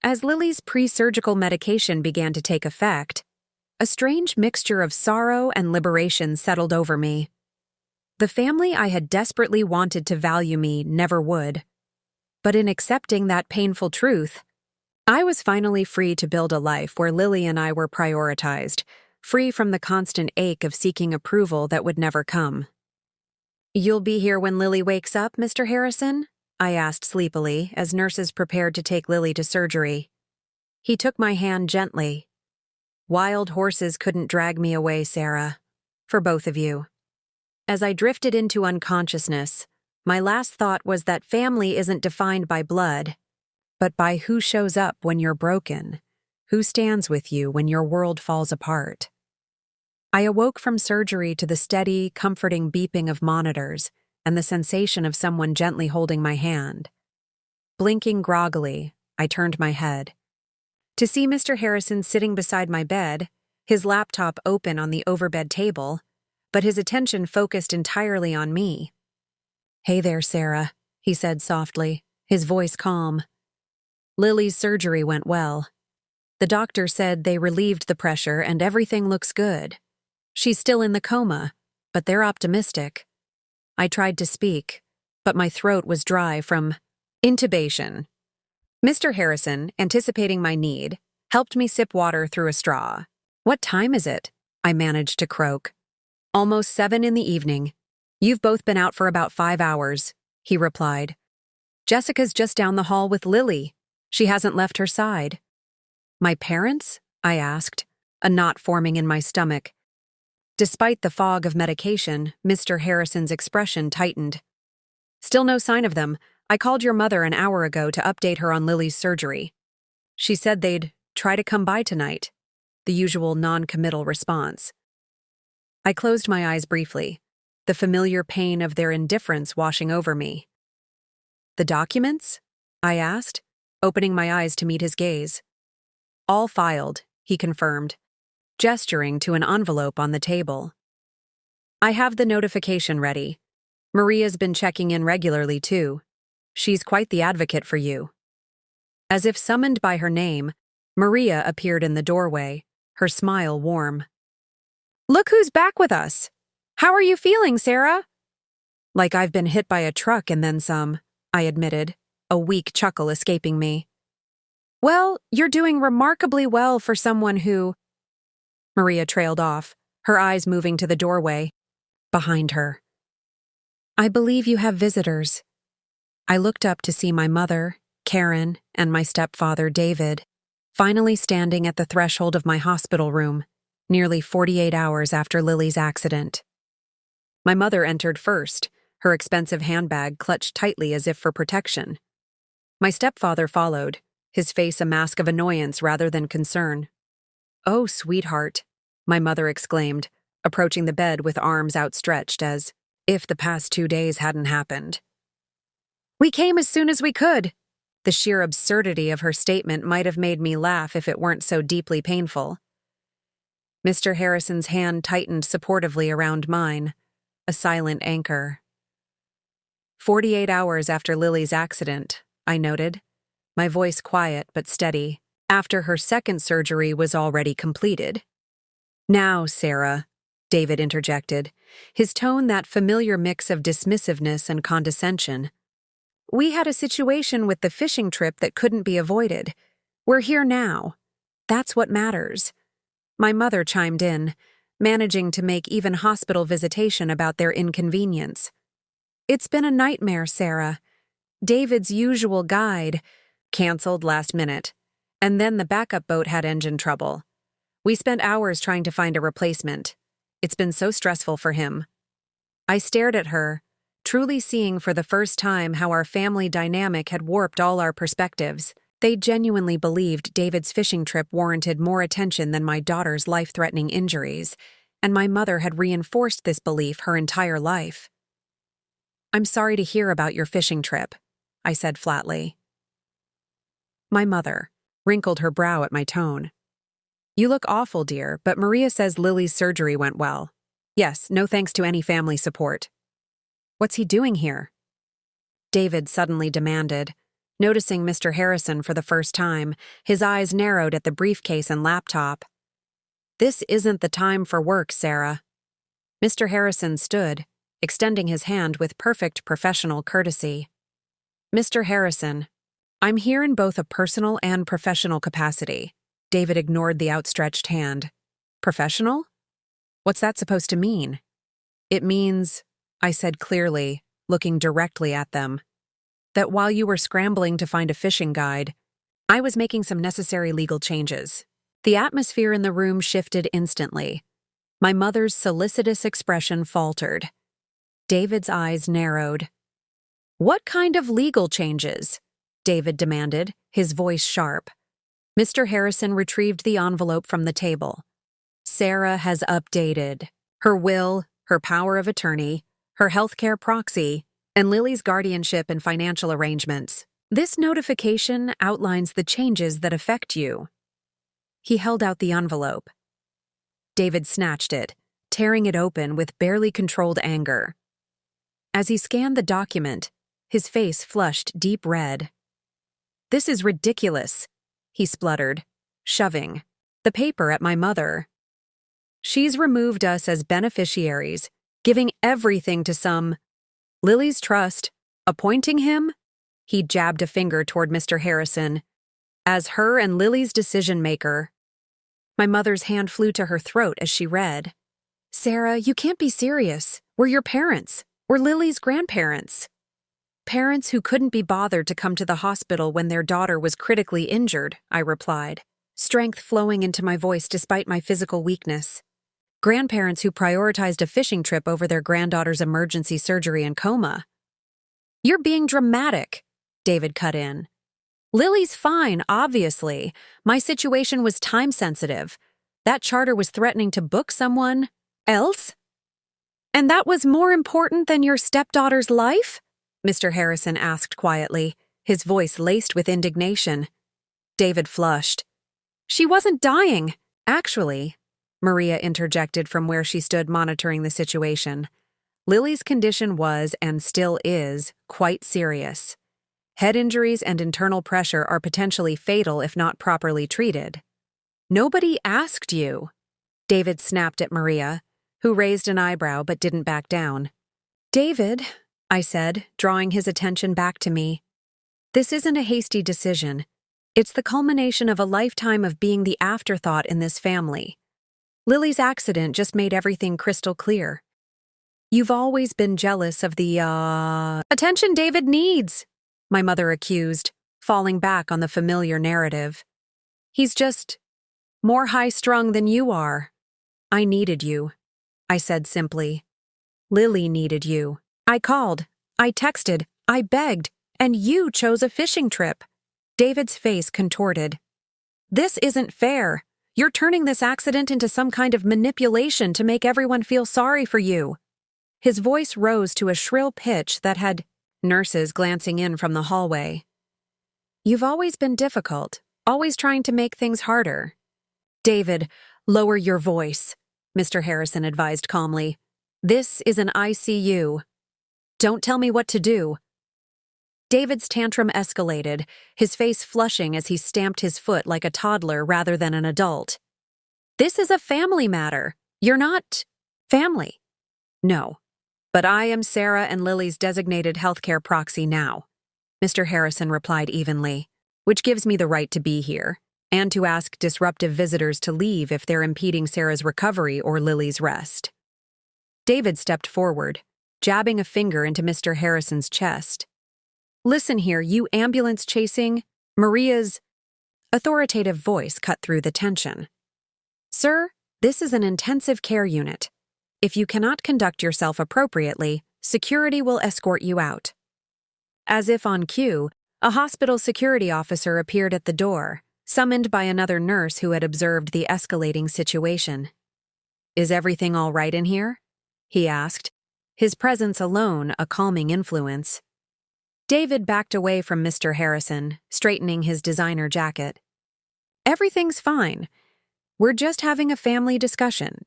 As Lily's pre-surgical medication began to take effect, a strange mixture of sorrow and liberation settled over me. The family I had desperately wanted to value me never would. But in accepting that painful truth, I was finally free to build a life where Lily and I were prioritized, free from the constant ache of seeking approval that would never come. "You'll be here when Lily wakes up, Mr. Harrison?" I asked sleepily as nurses prepared to take Lily to surgery. He took my hand gently. "Wild horses couldn't drag me away, Sarah. For both of you." As I drifted into unconsciousness, my last thought was that family isn't defined by blood, but by who shows up when you're broken, who stands with you when your world falls apart. I awoke from surgery to the steady, comforting beeping of monitors and the sensation of someone gently holding my hand. Blinking groggily, I turned my head. To see Mr. Harrison sitting beside my bed, his laptop open on the overbed table, but his attention focused entirely on me. "Hey there, Sarah," he said softly, his voice calm. "Lily's surgery went well. The doctor said they relieved the pressure and everything looks good. She's still in the coma, but they're optimistic." I tried to speak, but my throat was dry from intubation. Mr. Harrison, anticipating my need, helped me sip water through a straw. "What time is it?" I managed to croak. "Almost 7 in the evening. You've both been out for about 5 hours, he replied. "Jessica's just down the hall with Lily. She hasn't left her side." "My parents?" I asked, a knot forming in my stomach. Despite the fog of medication, Mr. Harrison's expression tightened. "Still no sign of them. I called your mother an hour ago to update her on Lily's surgery. She said they'd try to come by tonight." The usual non-committal response. I closed my eyes briefly, the familiar pain of their indifference washing over me. "The documents?" I asked, opening my eyes to meet his gaze. "All filed," he confirmed, gesturing to an envelope on the table. "I have the notification ready. Maria's been checking in regularly, too. She's quite the advocate for you." As if summoned by her name, Maria appeared in the doorway, her smile warm. "Look who's back with us! How are you feeling, Sarah?" "Like I've been hit by a truck and then some," I admitted, a weak chuckle escaping me. "Well, you're doing remarkably well for someone who—" Maria trailed off, her eyes moving to the doorway, behind her. "I believe you have visitors." I looked up to see my mother, Karen, and my stepfather, David, finally standing at the threshold of my hospital room, nearly 48 hours after Lily's accident. My mother entered first, her expensive handbag clutched tightly as if for protection. My stepfather followed, his face a mask of annoyance rather than concern. "Oh, sweetheart," my mother exclaimed, approaching the bed with arms outstretched as if the past 2 days hadn't happened. "We came as soon as we could." The sheer absurdity of her statement might have made me laugh if it weren't so deeply painful. Mr. Harrison's hand tightened supportively around mine, a silent anchor. 48 hours after Lily's accident, I noted, my voice quiet but steady, after her second surgery was already completed. "Now, Sarah," David interjected, his tone that familiar mix of dismissiveness and condescension. "We had a situation with the fishing trip that couldn't be avoided. We're here now. That's what matters." My mother chimed in, managing to make even hospital visitation about their inconvenience. "It's been a nightmare, Sarah. David's usual guide canceled last minute, and then the backup boat had engine trouble. We spent hours trying to find a replacement. It's been so stressful for him." I stared at her, truly seeing for the first time how our family dynamic had warped all our perspectives. They genuinely believed David's fishing trip warranted more attention than my daughter's life-threatening injuries, and my mother had reinforced this belief her entire life. "I'm sorry to hear about your fishing trip," I said flatly. My mother wrinkled her brow at my tone. "You look awful, dear, but Maria says Lily's surgery went well. Yes, no thanks to any family support." "What's he doing here?" David suddenly demanded. Noticing Mr. Harrison for the first time, his eyes narrowed at the briefcase and laptop. "This isn't the time for work, Sarah." Mr. Harrison stood, extending his hand with perfect professional courtesy. "Mr. Harrison, I'm here in both a personal and professional capacity." David ignored the outstretched hand. "Professional? What's that supposed to mean?" "It means," I said clearly, looking directly at them, "that while you were scrambling to find a fishing guide, I was making some necessary legal changes." The atmosphere in the room shifted instantly. My mother's solicitous expression faltered. David's eyes narrowed. "What kind of legal changes?" David demanded, his voice sharp. Mr. Harrison retrieved the envelope from the table. "Sarah has updated her will, her power of attorney, her healthcare proxy, and Lily's guardianship and financial arrangements. This notification outlines the changes that affect you." He held out the envelope. David snatched it, tearing it open with barely controlled anger. As he scanned the document, his face flushed deep red. "This is ridiculous," he spluttered, shoving the paper at my mother. "She's removed us as beneficiaries, giving everything to some Lily's trust, appointing him," he jabbed a finger toward Mr. Harrison, "as her and Lily's decision-maker." My mother's hand flew to her throat as she read. "Sarah, you can't be serious. We're your parents. We're Lily's grandparents." "Parents who couldn't be bothered to come to the hospital when their daughter was critically injured," I replied, strength flowing into my voice despite my physical weakness. "Grandparents who prioritized a fishing trip over their granddaughter's emergency surgery and coma." "You're being dramatic," David cut in. "Lily's fine, obviously. My situation was time-sensitive. That charter was threatening to book someone else? And that was more important than your stepdaughter's life?" Mr. Harrison asked quietly, his voice laced with indignation. David flushed. "She wasn't dying." "Actually," Maria interjected from where she stood monitoring the situation, "Lily's condition was, and still is, quite serious. Head injuries and internal pressure are potentially fatal if not properly treated." "Nobody asked you," David snapped at Maria, who raised an eyebrow but didn't back down. "David," I said, drawing his attention back to me, "this isn't a hasty decision. It's the culmination of a lifetime of being the afterthought in this family. Lily's accident just made everything crystal clear. You've always been jealous of the, attention David needs," my mother accused, falling back on the familiar narrative. "He's just more high-strung than you are." "I needed you," I said simply. "Lily needed you. I called, I texted, I begged, and you chose a fishing trip." David's face contorted. This isn't fair. You're turning this accident into some kind of manipulation to make everyone feel sorry for you. His voice rose to a shrill pitch that had nurses glancing in from the hallway. You've always been difficult, always trying to make things harder. David, lower your voice, Mr. Harrison advised calmly. This is an ICU. Don't tell me what to do. David's tantrum escalated, his face flushing as he stamped his foot like a toddler rather than an adult. This is a family matter. You're not family. No. But I am Sarah and Lily's designated healthcare proxy now, Mr. Harrison replied evenly, which gives me the right to be here, and to ask disruptive visitors to leave if they're impeding Sarah's recovery or Lily's rest. David stepped forward, jabbing a finger into Mr. Harrison's chest. Listen here, you ambulance-chasing, Maria's authoritative voice cut through the tension. Sir, this is an intensive care unit. If you cannot conduct yourself appropriately, security will escort you out. As if on cue, a hospital security officer appeared at the door, summoned by another nurse who had observed the escalating situation. Is everything all right in here? He asked, his presence alone a calming influence. David backed away from Mr. Harrison, straightening his designer jacket. Everything's fine. We're just having a family discussion.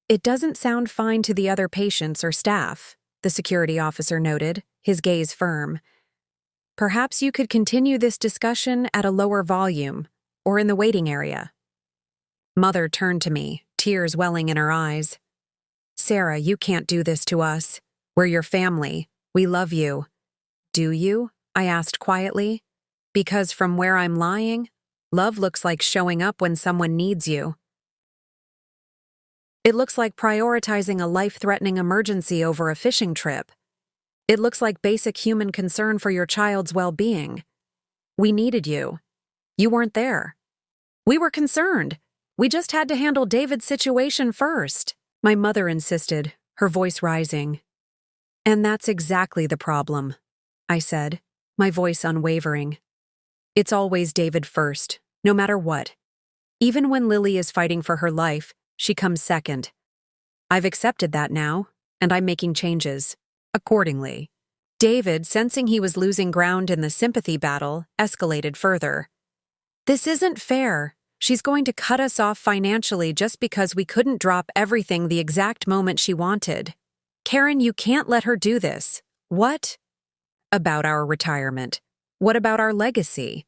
It doesn't sound fine to the other patients or staff, the security officer noted, his gaze firm. Perhaps you could continue this discussion at a lower volume, or in the waiting area. Mother turned to me, tears welling in her eyes. Sarah, you can't do this to us. We're your family. We love you. Do you? I asked quietly. Because from where I'm lying, love looks like showing up when someone needs you. It looks like prioritizing a life-threatening emergency over a fishing trip. It looks like basic human concern for your child's well-being. We needed you. You weren't there. We were concerned. We just had to handle David's situation first, my mother insisted, her voice rising. And that's exactly the problem, I said, my voice unwavering. It's always David first, no matter what. Even when Lily is fighting for her life, she comes second. I've accepted that now, and I'm making changes. Accordingly. David, sensing he was losing ground in the sympathy battle, escalated further. This isn't fair. She's going to cut us off financially just because we couldn't drop everything the exact moment she wanted. Karen, you can't let her do this. What? About our retirement. What about our legacy?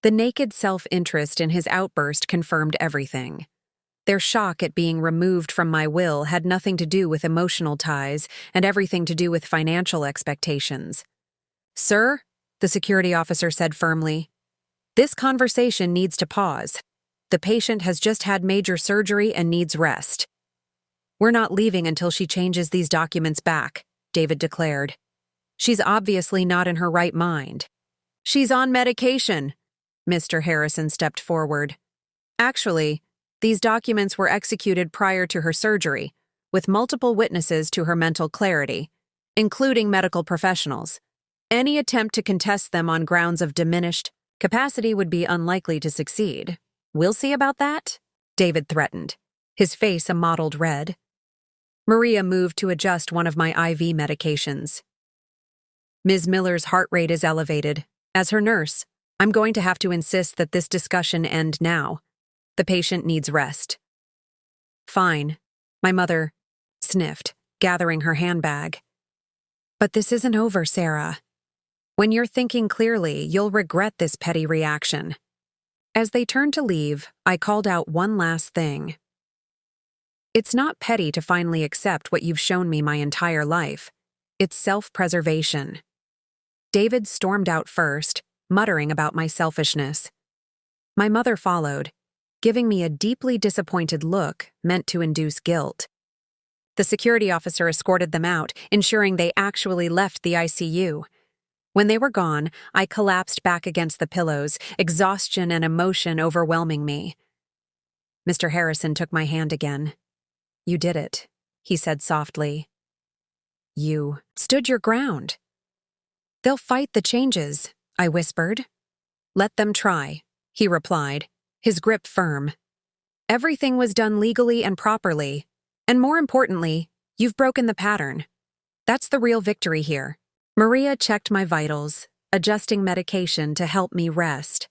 The naked self-interest in his outburst confirmed everything. Their shock at being removed from my will had nothing to do with emotional ties and everything to do with financial expectations. Sir, the security officer said firmly, this conversation needs to pause. The patient has just had major surgery and needs rest. We're not leaving until she changes these documents back, David declared. She's obviously not in her right mind. She's on medication. Mr. Harrison stepped forward. Actually, these documents were executed prior to her surgery, with multiple witnesses to her mental clarity, including medical professionals. Any attempt to contest them on grounds of diminished capacity would be unlikely to succeed. We'll see about that, David threatened, his face a mottled red. Maria moved to adjust one of my IV medications. Ms. Miller's heart rate is elevated. As her nurse, I'm going to have to insist that this discussion end now. The patient needs rest. Fine, my mother sniffed, gathering her handbag. But this isn't over, Sarah. When you're thinking clearly, you'll regret this petty reaction. As they turned to leave, I called out one last thing. It's not petty to finally accept what you've shown me my entire life. It's self-preservation. David stormed out first, muttering about my selfishness. My mother followed, giving me a deeply disappointed look meant to induce guilt. The security officer escorted them out, ensuring they actually left the ICU. When they were gone, I collapsed back against the pillows, exhaustion and emotion overwhelming me. Mr. Harrison took my hand again. You did it, he said softly. You stood your ground. They'll fight the changes, I whispered. Let them try, he replied, his grip firm. Everything was done legally and properly, and more importantly, you've broken the pattern. That's the real victory here. Maria checked my vitals, adjusting medication to help me rest.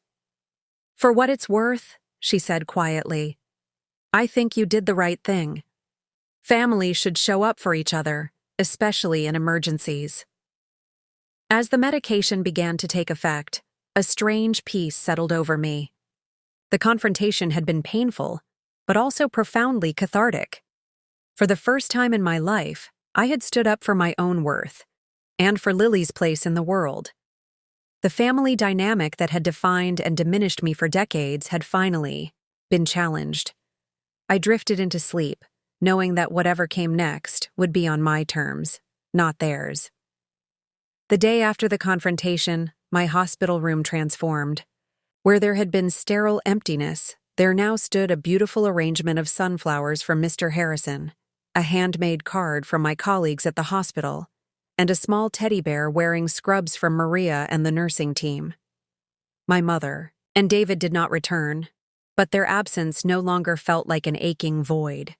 For what it's worth, she said quietly, I think you did the right thing. Families should show up for each other, especially in emergencies. As the medication began to take effect, a strange peace settled over me. The confrontation had been painful, but also profoundly cathartic. For the first time in my life, I had stood up for my own worth, and for Lily's place in the world. The family dynamic that had defined and diminished me for decades had finally been challenged. I drifted into sleep, knowing that whatever came next would be on my terms, not theirs. The day after the confrontation, my hospital room transformed. Where there had been sterile emptiness, there now stood a beautiful arrangement of sunflowers from Mr. Harrison, a handmade card from my colleagues at the hospital, and a small teddy bear wearing scrubs from Maria and the nursing team. My mother and David did not return, but their absence no longer felt like an aching void.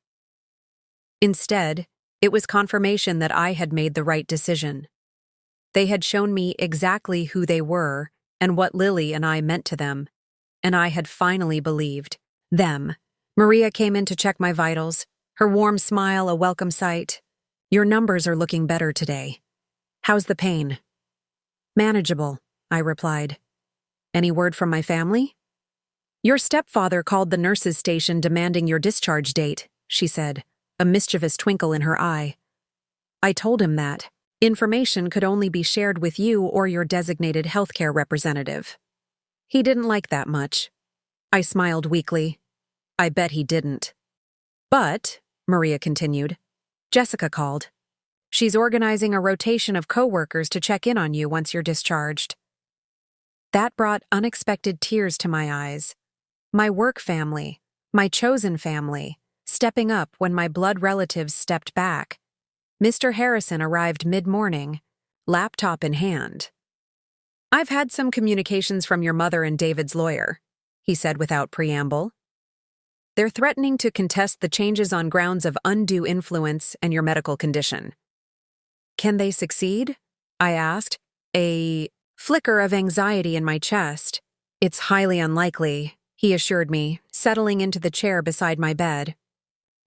Instead, it was confirmation that I had made the right decision. They had shown me exactly who they were and what Lily and I meant to them, and I had finally believed them. Maria came in to check my vitals, her warm smile a welcome sight. Your numbers are looking better today. How's the pain? Manageable, I replied. Any word from my family? Your stepfather called the nurses' station demanding your discharge date, she said, a mischievous twinkle in her eye. I told him that information could only be shared with you or your designated healthcare representative. He didn't like that much. I smiled weakly. I bet he didn't. But, Maria continued, Jessica called. She's organizing a rotation of coworkers to check in on you once you're discharged. That brought unexpected tears to my eyes. My work family, my chosen family, stepping up when my blood relatives stepped back. Mr. Harrison arrived mid-morning, laptop in hand. I've had some communications from your mother and David's lawyer, he said without preamble. They're threatening to contest the changes on grounds of undue influence and your medical condition. Can they succeed? I asked, a flicker of anxiety in my chest. It's highly unlikely, he assured me, settling into the chair beside my bed.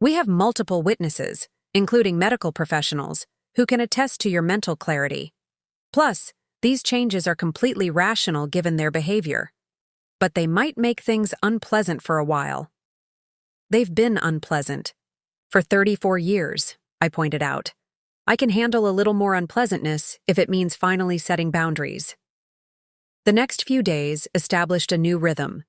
We have multiple witnesses, including medical professionals, who can attest to your mental clarity. Plus, these changes are completely rational given their behavior. But they might make things unpleasant for a while. They've been unpleasant. For 34 years, I pointed out. I can handle a little more unpleasantness if it means finally setting boundaries. The next few days established a new rhythm.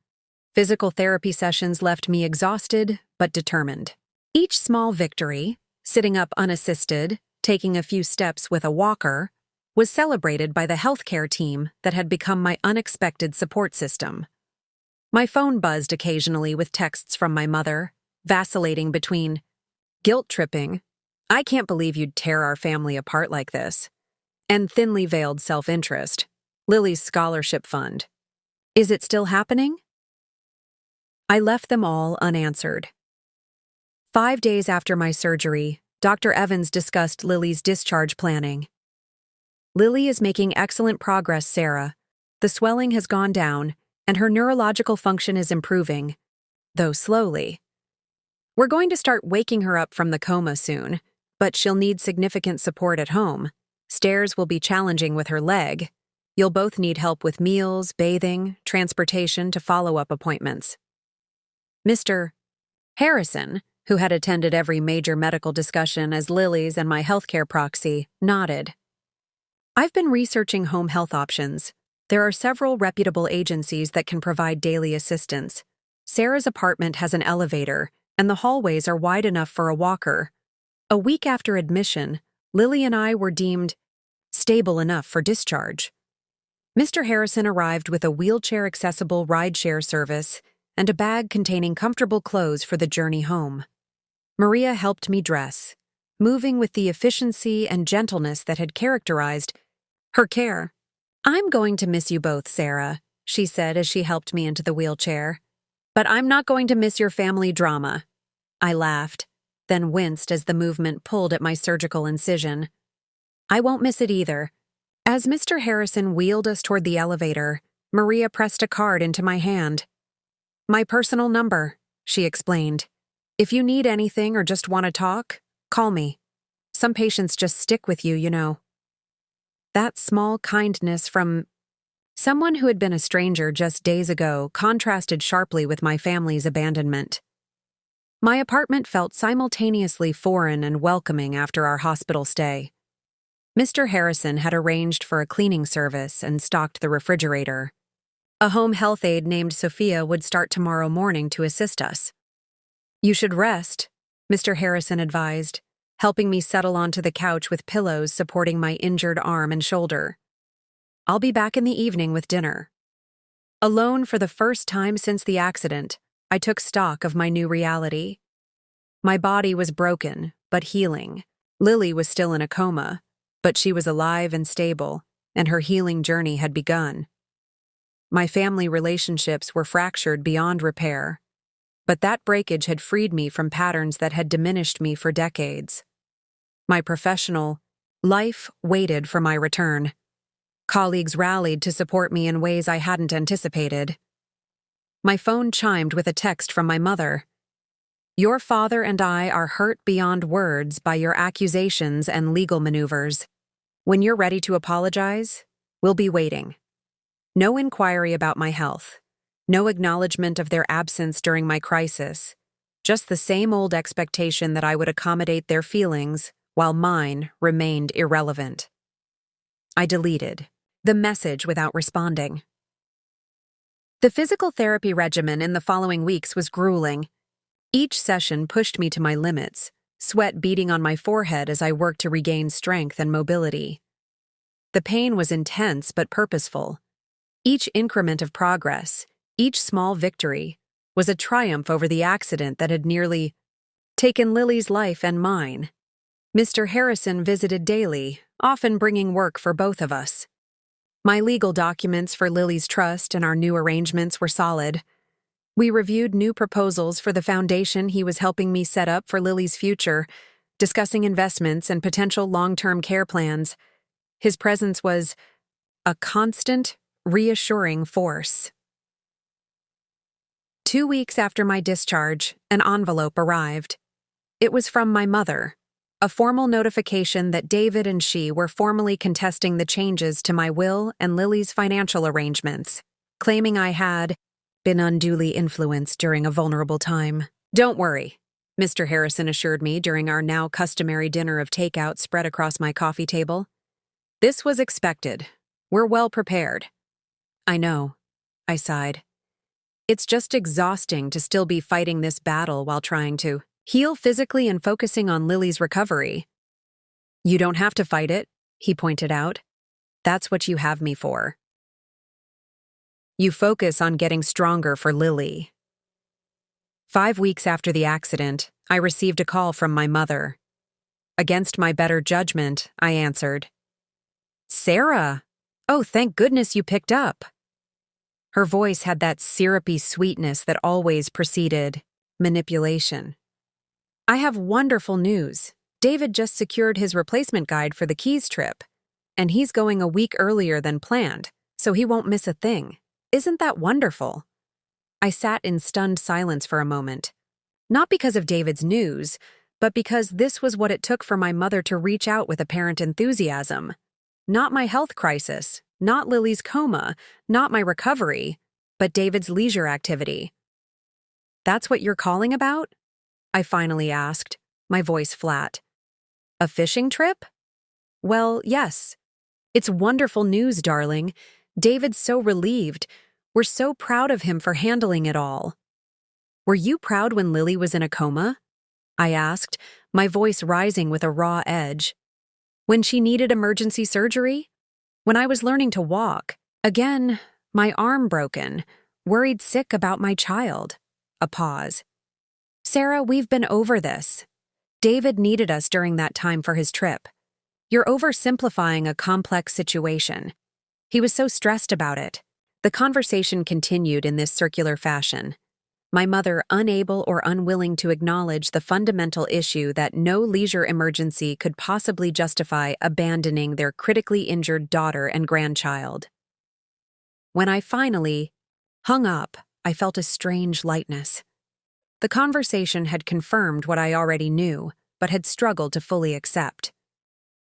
Physical therapy sessions left me exhausted but determined. Each small victory, sitting up unassisted, taking a few steps with a walker, was celebrated by the healthcare team that had become my unexpected support system. My phone buzzed occasionally with texts from my mother, vacillating between guilt-tripping, I can't believe you'd tear our family apart like this, and thinly veiled self-interest, Lily's scholarship fund. Is it still happening? I left them all unanswered. 5 days after my surgery, Dr. Evans discussed Lily's discharge planning. Lily is making excellent progress, Sarah. The swelling has gone down, and her neurological function is improving, though slowly. We're going to start waking her up from the coma soon, but she'll need significant support at home. Stairs will be challenging with her leg. You'll both need help with meals, bathing, transportation to follow-up appointments. Mr. Harrison, who had attended every major medical discussion as Lily's and my healthcare proxy, nodded. I've been researching home health options. There are several reputable agencies that can provide daily assistance. Sarah's apartment has an elevator, and the hallways are wide enough for a walker. A week after admission, Lily and I were deemed stable enough for discharge. Mr. Harrison arrived with a wheelchair-accessible ride-share service and a bag containing comfortable clothes for the journey home. Maria helped me dress, moving with the efficiency and gentleness that had characterized her care. I'm going to miss you both, Sarah, she said as she helped me into the wheelchair. "But I'm not going to miss your family drama." I laughed, then winced as the movement pulled at my surgical incision. "I won't miss it either." As Mr. Harrison wheeled us toward the elevator, Maria pressed a card into my hand. "My personal number," she explained. "If you need anything or just want to talk, call me. Some patients just stick with you, you know." That small kindness from someone who had been a stranger just days ago contrasted sharply with my family's abandonment. My apartment felt simultaneously foreign and welcoming after our hospital stay. Mr. Harrison had arranged for a cleaning service and stocked the refrigerator. A home health aide named Sophia would start tomorrow morning to assist us. "You should rest," Mr. Harrison advised, helping me settle onto the couch with pillows supporting my injured arm and shoulder. "I'll be back in the evening with dinner." Alone for the first time since the accident, I took stock of my new reality. My body was broken, but healing. Lily was still in a coma, but she was alive and stable, and her healing journey had begun. My family relationships were fractured beyond repair, but that breakage had freed me from patterns that had diminished me for decades. My professional life waited for my return. Colleagues rallied to support me in ways I hadn't anticipated. My phone chimed with a text from my mother. "Your father and I are hurt beyond words by your accusations and legal maneuvers. When you're ready to apologize, we'll be waiting." No inquiry about my health. No acknowledgement of their absence during my crisis. Just the same old expectation that I would accommodate their feelings while mine remained irrelevant. I deleted the message without responding. The physical therapy regimen in the following weeks was grueling. Each session pushed me to my limits, sweat beading on my forehead as I worked to regain strength and mobility. The pain was intense but purposeful. Each increment of progress, each small victory, was a triumph over the accident that had nearly taken Lily's life and mine. Mr. Harrison visited daily, often bringing work for both of us. My legal documents for Lily's trust and our new arrangements were solid. We reviewed new proposals for the foundation he was helping me set up for Lily's future, discussing investments and potential long-term care plans. His presence was a constant, reassuring force. 2 weeks after my discharge, an envelope arrived. It was from my mother, a formal notification that David and she were formally contesting the changes to my will and Lily's financial arrangements, claiming I had been unduly influenced during a vulnerable time. "Don't worry," Mr. Harrison assured me during our now customary dinner of takeout spread across my coffee table. "This was expected. We're well prepared." "I know," I sighed. "It's just exhausting to still be fighting this battle while trying to heal physically and focusing on Lily's recovery." "You don't have to fight it," he pointed out. "That's what you have me for. You focus on getting stronger for Lily." 5 weeks after the accident, I received a call from my mother. Against my better judgment, I answered. "Sarah! Oh, thank goodness you picked up." Her voice had that syrupy sweetness that always preceded manipulation. "I have wonderful news. David just secured his replacement guide for the Keys trip, and he's going a week earlier than planned, so he won't miss a thing. Isn't that wonderful?" I sat in stunned silence for a moment. Not because of David's news, but because this was what it took for my mother to reach out with apparent enthusiasm. Not my health crisis, not Lily's coma, not my recovery, but David's leisure activity. "That's what you're calling about?" I finally asked, my voice flat. "A fishing trip?" "Well, yes. It's wonderful news, darling. David's so relieved. We're so proud of him for handling it all." "Were you proud when Lily was in a coma?" I asked, my voice rising with a raw edge. "When she needed emergency surgery? When I was learning to walk? Again, my arm broken, worried sick about my child." A pause. "Sarah, we've been over this. David needed us during that time for his trip. You're oversimplifying a complex situation. He was so stressed about it. The conversation continued in this circular fashion, my mother unable or unwilling to acknowledge the fundamental issue that no leisure emergency could possibly justify abandoning their critically injured daughter and grandchild. When I finally hung up, I felt a strange lightness. The conversation had confirmed what I already knew, but had struggled to fully accept.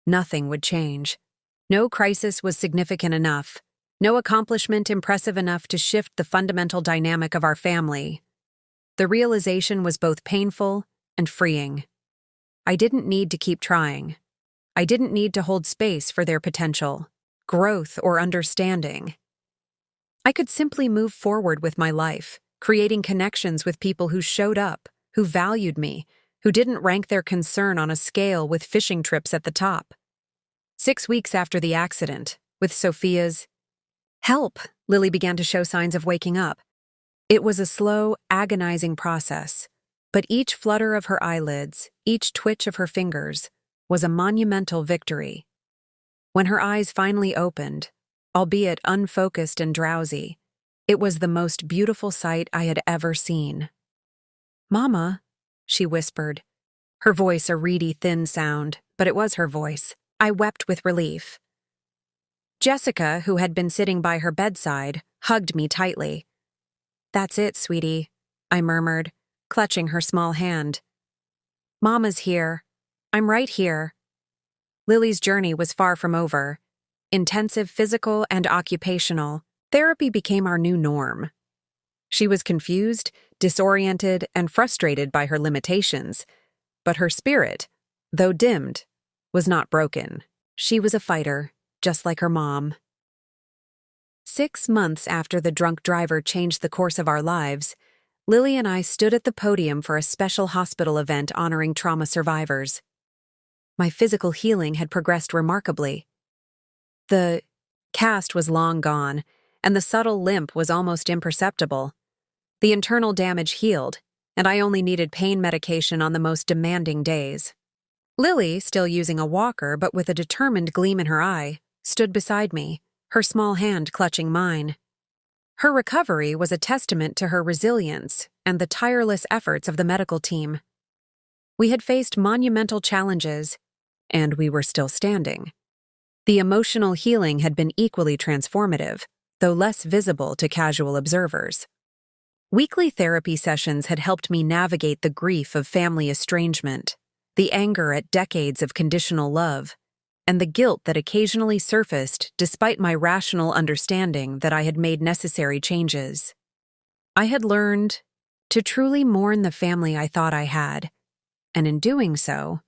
Nothing would change. No crisis was significant enough, no accomplishment impressive enough to shift the fundamental dynamic of our family. The realization was both painful and freeing. I didn't need to keep trying. I didn't need to hold space for their potential, growth, or understanding. I could simply move forward with my life, creating connections with people who showed up, who valued me, who didn't rank their concern on a scale with fishing trips at the top. 6 weeks after the accident, with Sophia's help, Lily began to show signs of waking up. It was a slow, agonizing process, but each flutter of her eyelids, each twitch of her fingers, was a monumental victory. When her eyes finally opened, albeit unfocused and drowsy, it was the most beautiful sight I had ever seen. "Mama," she whispered, her voice a reedy, thin sound, but it was her voice. I wept with relief. Jessica, who had been sitting by her bedside, hugged me tightly. "That's it, sweetie," I murmured, clutching her small hand. "Mama's here. I'm right here." Lily's journey was far from over. Intensive physical and occupational, therapy became our new norm. She was confused, disoriented, and frustrated by her limitations, but her spirit, though dimmed, was not broken. She was a fighter, just like her mom. 6 months after the drunk driver changed the course of our lives, Lily and I stood at the podium for a special hospital event honoring trauma survivors. My physical healing had progressed remarkably. The cast was long gone, and the subtle limp was almost imperceptible. The internal damage healed, and I only needed pain medication on the most demanding days. Lily, still using a walker but with a determined gleam in her eye, stood beside me, her small hand clutching mine. Her recovery was a testament to her resilience and the tireless efforts of the medical team. We had faced monumental challenges, and we were still standing. The emotional healing had been equally transformative, though less visible to casual observers. Weekly therapy sessions had helped me navigate the grief of family estrangement, the anger at decades of conditional love, and the guilt that occasionally surfaced despite my rational understanding that I had made necessary changes. I had learned to truly mourn the family I thought I had, and in doing so,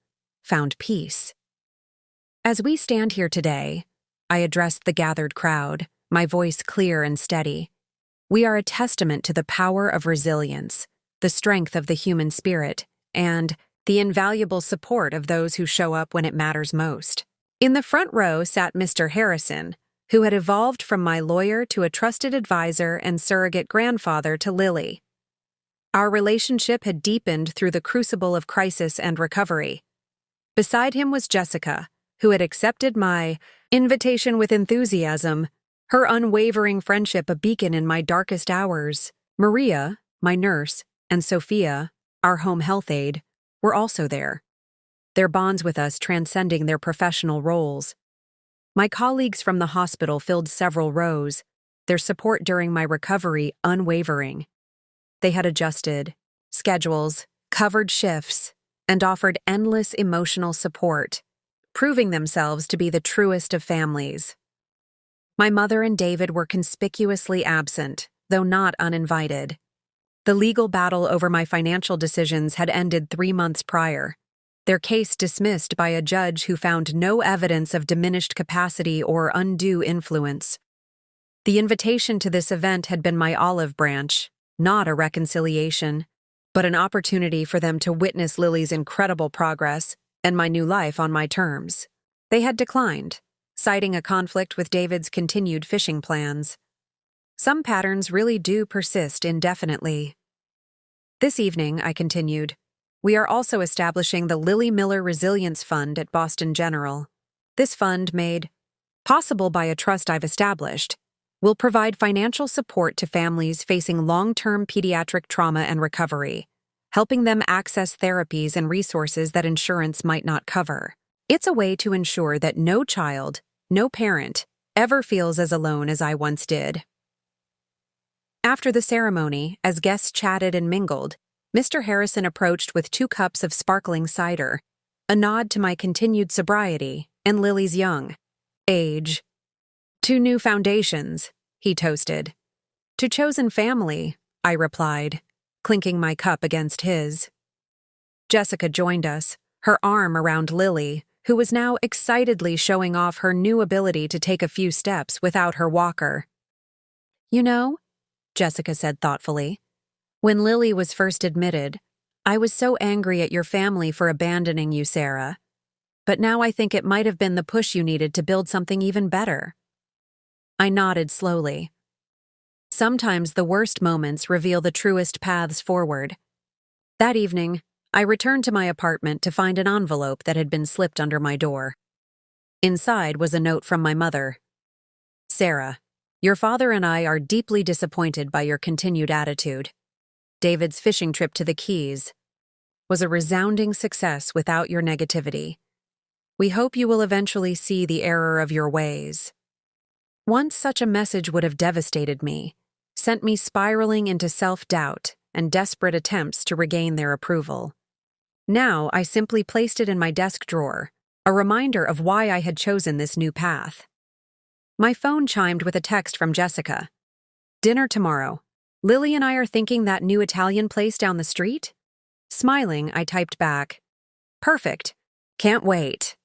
found peace. As we stand here today, I addressed the gathered crowd, my voice clear and steady. We are a testament to the power of resilience, the strength of the human spirit, and the invaluable support of those who show up when it matters most. In the front row sat Mr. Harrison, who had evolved from my lawyer to a trusted advisor and surrogate grandfather to Lily. Our relationship had deepened through the crucible of crisis and recovery. Beside him was Jessica, who had accepted my invitation with enthusiasm, her unwavering friendship a beacon in my darkest hours. Maria, my nurse, and Sophia, our home health aide, were also there, their bonds with us transcending their professional roles. My colleagues from the hospital filled several rows, their support during my recovery unwavering. They had adjusted schedules, covered shifts, and offered endless emotional support, proving themselves to be the truest of families. My mother and David were conspicuously absent, though not uninvited. The legal battle over my financial decisions had ended 3 months prior, their case dismissed by a judge who found no evidence of diminished capacity or undue influence. The invitation to this event had been my olive branch, not a reconciliation, but an opportunity for them to witness Lily's incredible progress and my new life on my terms. They had declined, citing a conflict with David's continued fishing plans. Some patterns really do persist indefinitely. This evening, I continued, we are also establishing the Lily Miller Resilience Fund at Boston General. This fund, made possible by a trust I've established, will provide financial support to families facing long-term pediatric trauma and recovery, helping them access therapies and resources that insurance might not cover. It's a way to ensure that no child, no parent, ever feels as alone as I once did. After the ceremony, as guests chatted and mingled, Mr. Harrison approached with 2 cups of sparkling cider, a nod to my continued sobriety and Lily's young age. "To new foundations," he toasted. "To chosen family," I replied, clinking my cup against his. Jessica joined us, her arm around Lily, who was now excitedly showing off her new ability to take a few steps without her walker. "You know," Jessica said thoughtfully, "when Lily was first admitted, I was so angry at your family for abandoning you, Sarah. But now I think it might have been the push you needed to build something even better." I nodded slowly. Sometimes the worst moments reveal the truest paths forward. That evening, I returned to my apartment to find an envelope that had been slipped under my door. Inside was a note from my mother. "Sarah, your father and I are deeply disappointed by your continued attitude. David's fishing trip to the Keys was a resounding success without your negativity. We hope you will eventually see the error of your ways." Once such a message would have devastated me, sent me spiraling into self-doubt and desperate attempts to regain their approval. Now I simply placed it in my desk drawer, a reminder of why I had chosen this new path. My phone chimed with a text from Jessica. "Dinner tomorrow. Lily and I are thinking that new Italian place down the street?" Smiling, I typed back, "Perfect. Can't wait."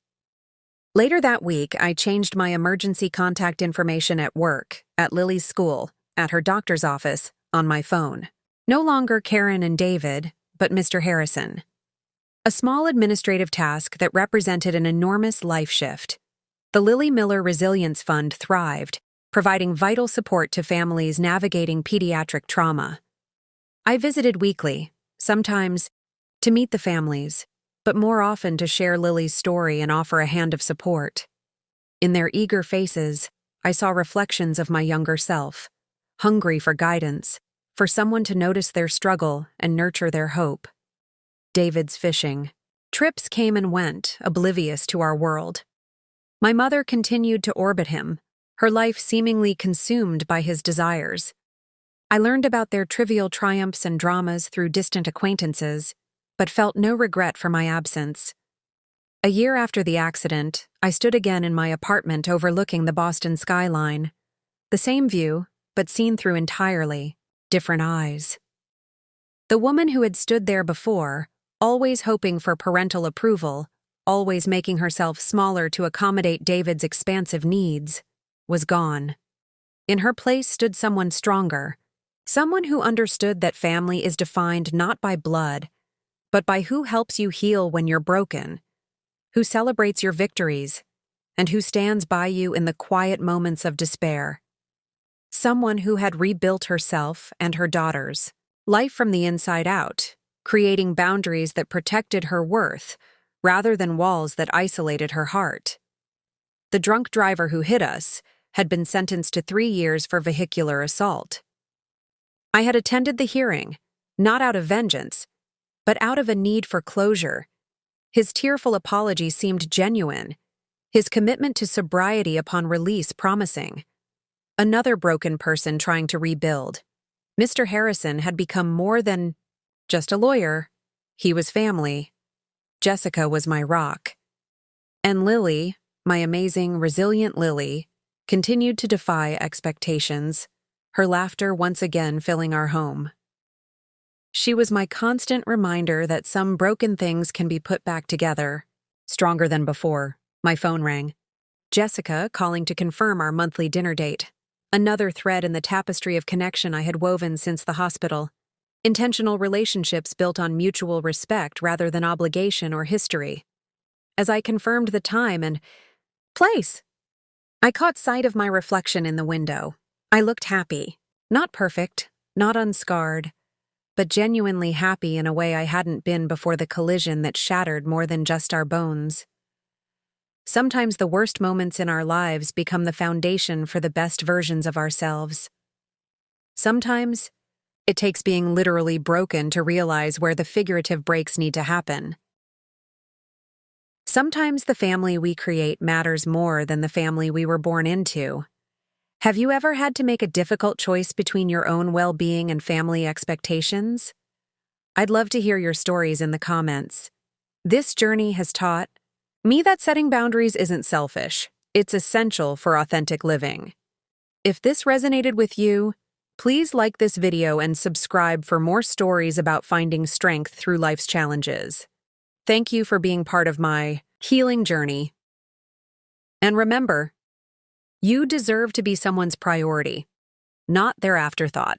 Later that week, I changed my emergency contact information at work, at Lily's school, at her doctor's office, on my phone. No longer Karen and David, but Mr. Harrison. A small administrative task that represented an enormous life shift. The Lily Miller Resilience Fund thrived, providing vital support to families navigating pediatric trauma. I visited weekly, sometimes to meet the families, but more often to share Lily's story and offer a hand of support. In their eager faces, I saw reflections of my younger self, hungry for guidance, for someone to notice their struggle and nurture their hope. David's fishing. Trips came and went, oblivious to our world. My mother continued to orbit him, her life seemingly consumed by his desires. I learned about their trivial triumphs and dramas through distant acquaintances, but felt no regret for my absence. A year after the accident, I stood again in my apartment overlooking the Boston skyline. The same view, but seen through entirely different eyes. The woman who had stood there before, always hoping for parental approval, always making herself smaller to accommodate David's expansive needs, was gone. In her place stood someone stronger, someone who understood that family is defined not by blood, but by who helps you heal when you're broken, who celebrates your victories, and who stands by you in the quiet moments of despair. Someone who had rebuilt herself and her daughters, life from the inside out, creating boundaries that protected her worth rather than walls that isolated her heart. The drunk driver who hit us had been sentenced to 3 years for vehicular assault. I had attended the hearing, not out of vengeance, but out of a need for closure. His tearful apology seemed genuine, his commitment to sobriety upon release promising. Another broken person trying to rebuild. Mr. Harrison had become more than just a lawyer. He was family. Jessica was my rock. And Lily, my amazing, resilient Lily, continued to defy expectations, her laughter once again filling our home. She was my constant reminder that some broken things can be put back together. Stronger than before, my phone rang. Jessica calling to confirm our monthly dinner date. Another thread in the tapestry of connection I had woven since the hospital. Intentional relationships built on mutual respect rather than obligation or history. As I confirmed the time and place, I caught sight of my reflection in the window. I looked happy. Not perfect, not unscarred, but genuinely happy in a way I hadn't been before the collision that shattered more than just our bones. Sometimes the worst moments in our lives become the foundation for the best versions of ourselves. Sometimes it takes being literally broken to realize where the figurative breaks need to happen. Sometimes the family we create matters more than the family we were born into. Have you ever had to make a difficult choice between your own well-being and family expectations? I'd love to hear your stories in the comments. This journey has taught me that setting boundaries isn't selfish. It's essential for authentic living. If this resonated with you, please like this video and subscribe for more stories about finding strength through life's challenges. Thank you for being part of my healing journey. And remember, you deserve to be someone's priority, not their afterthought.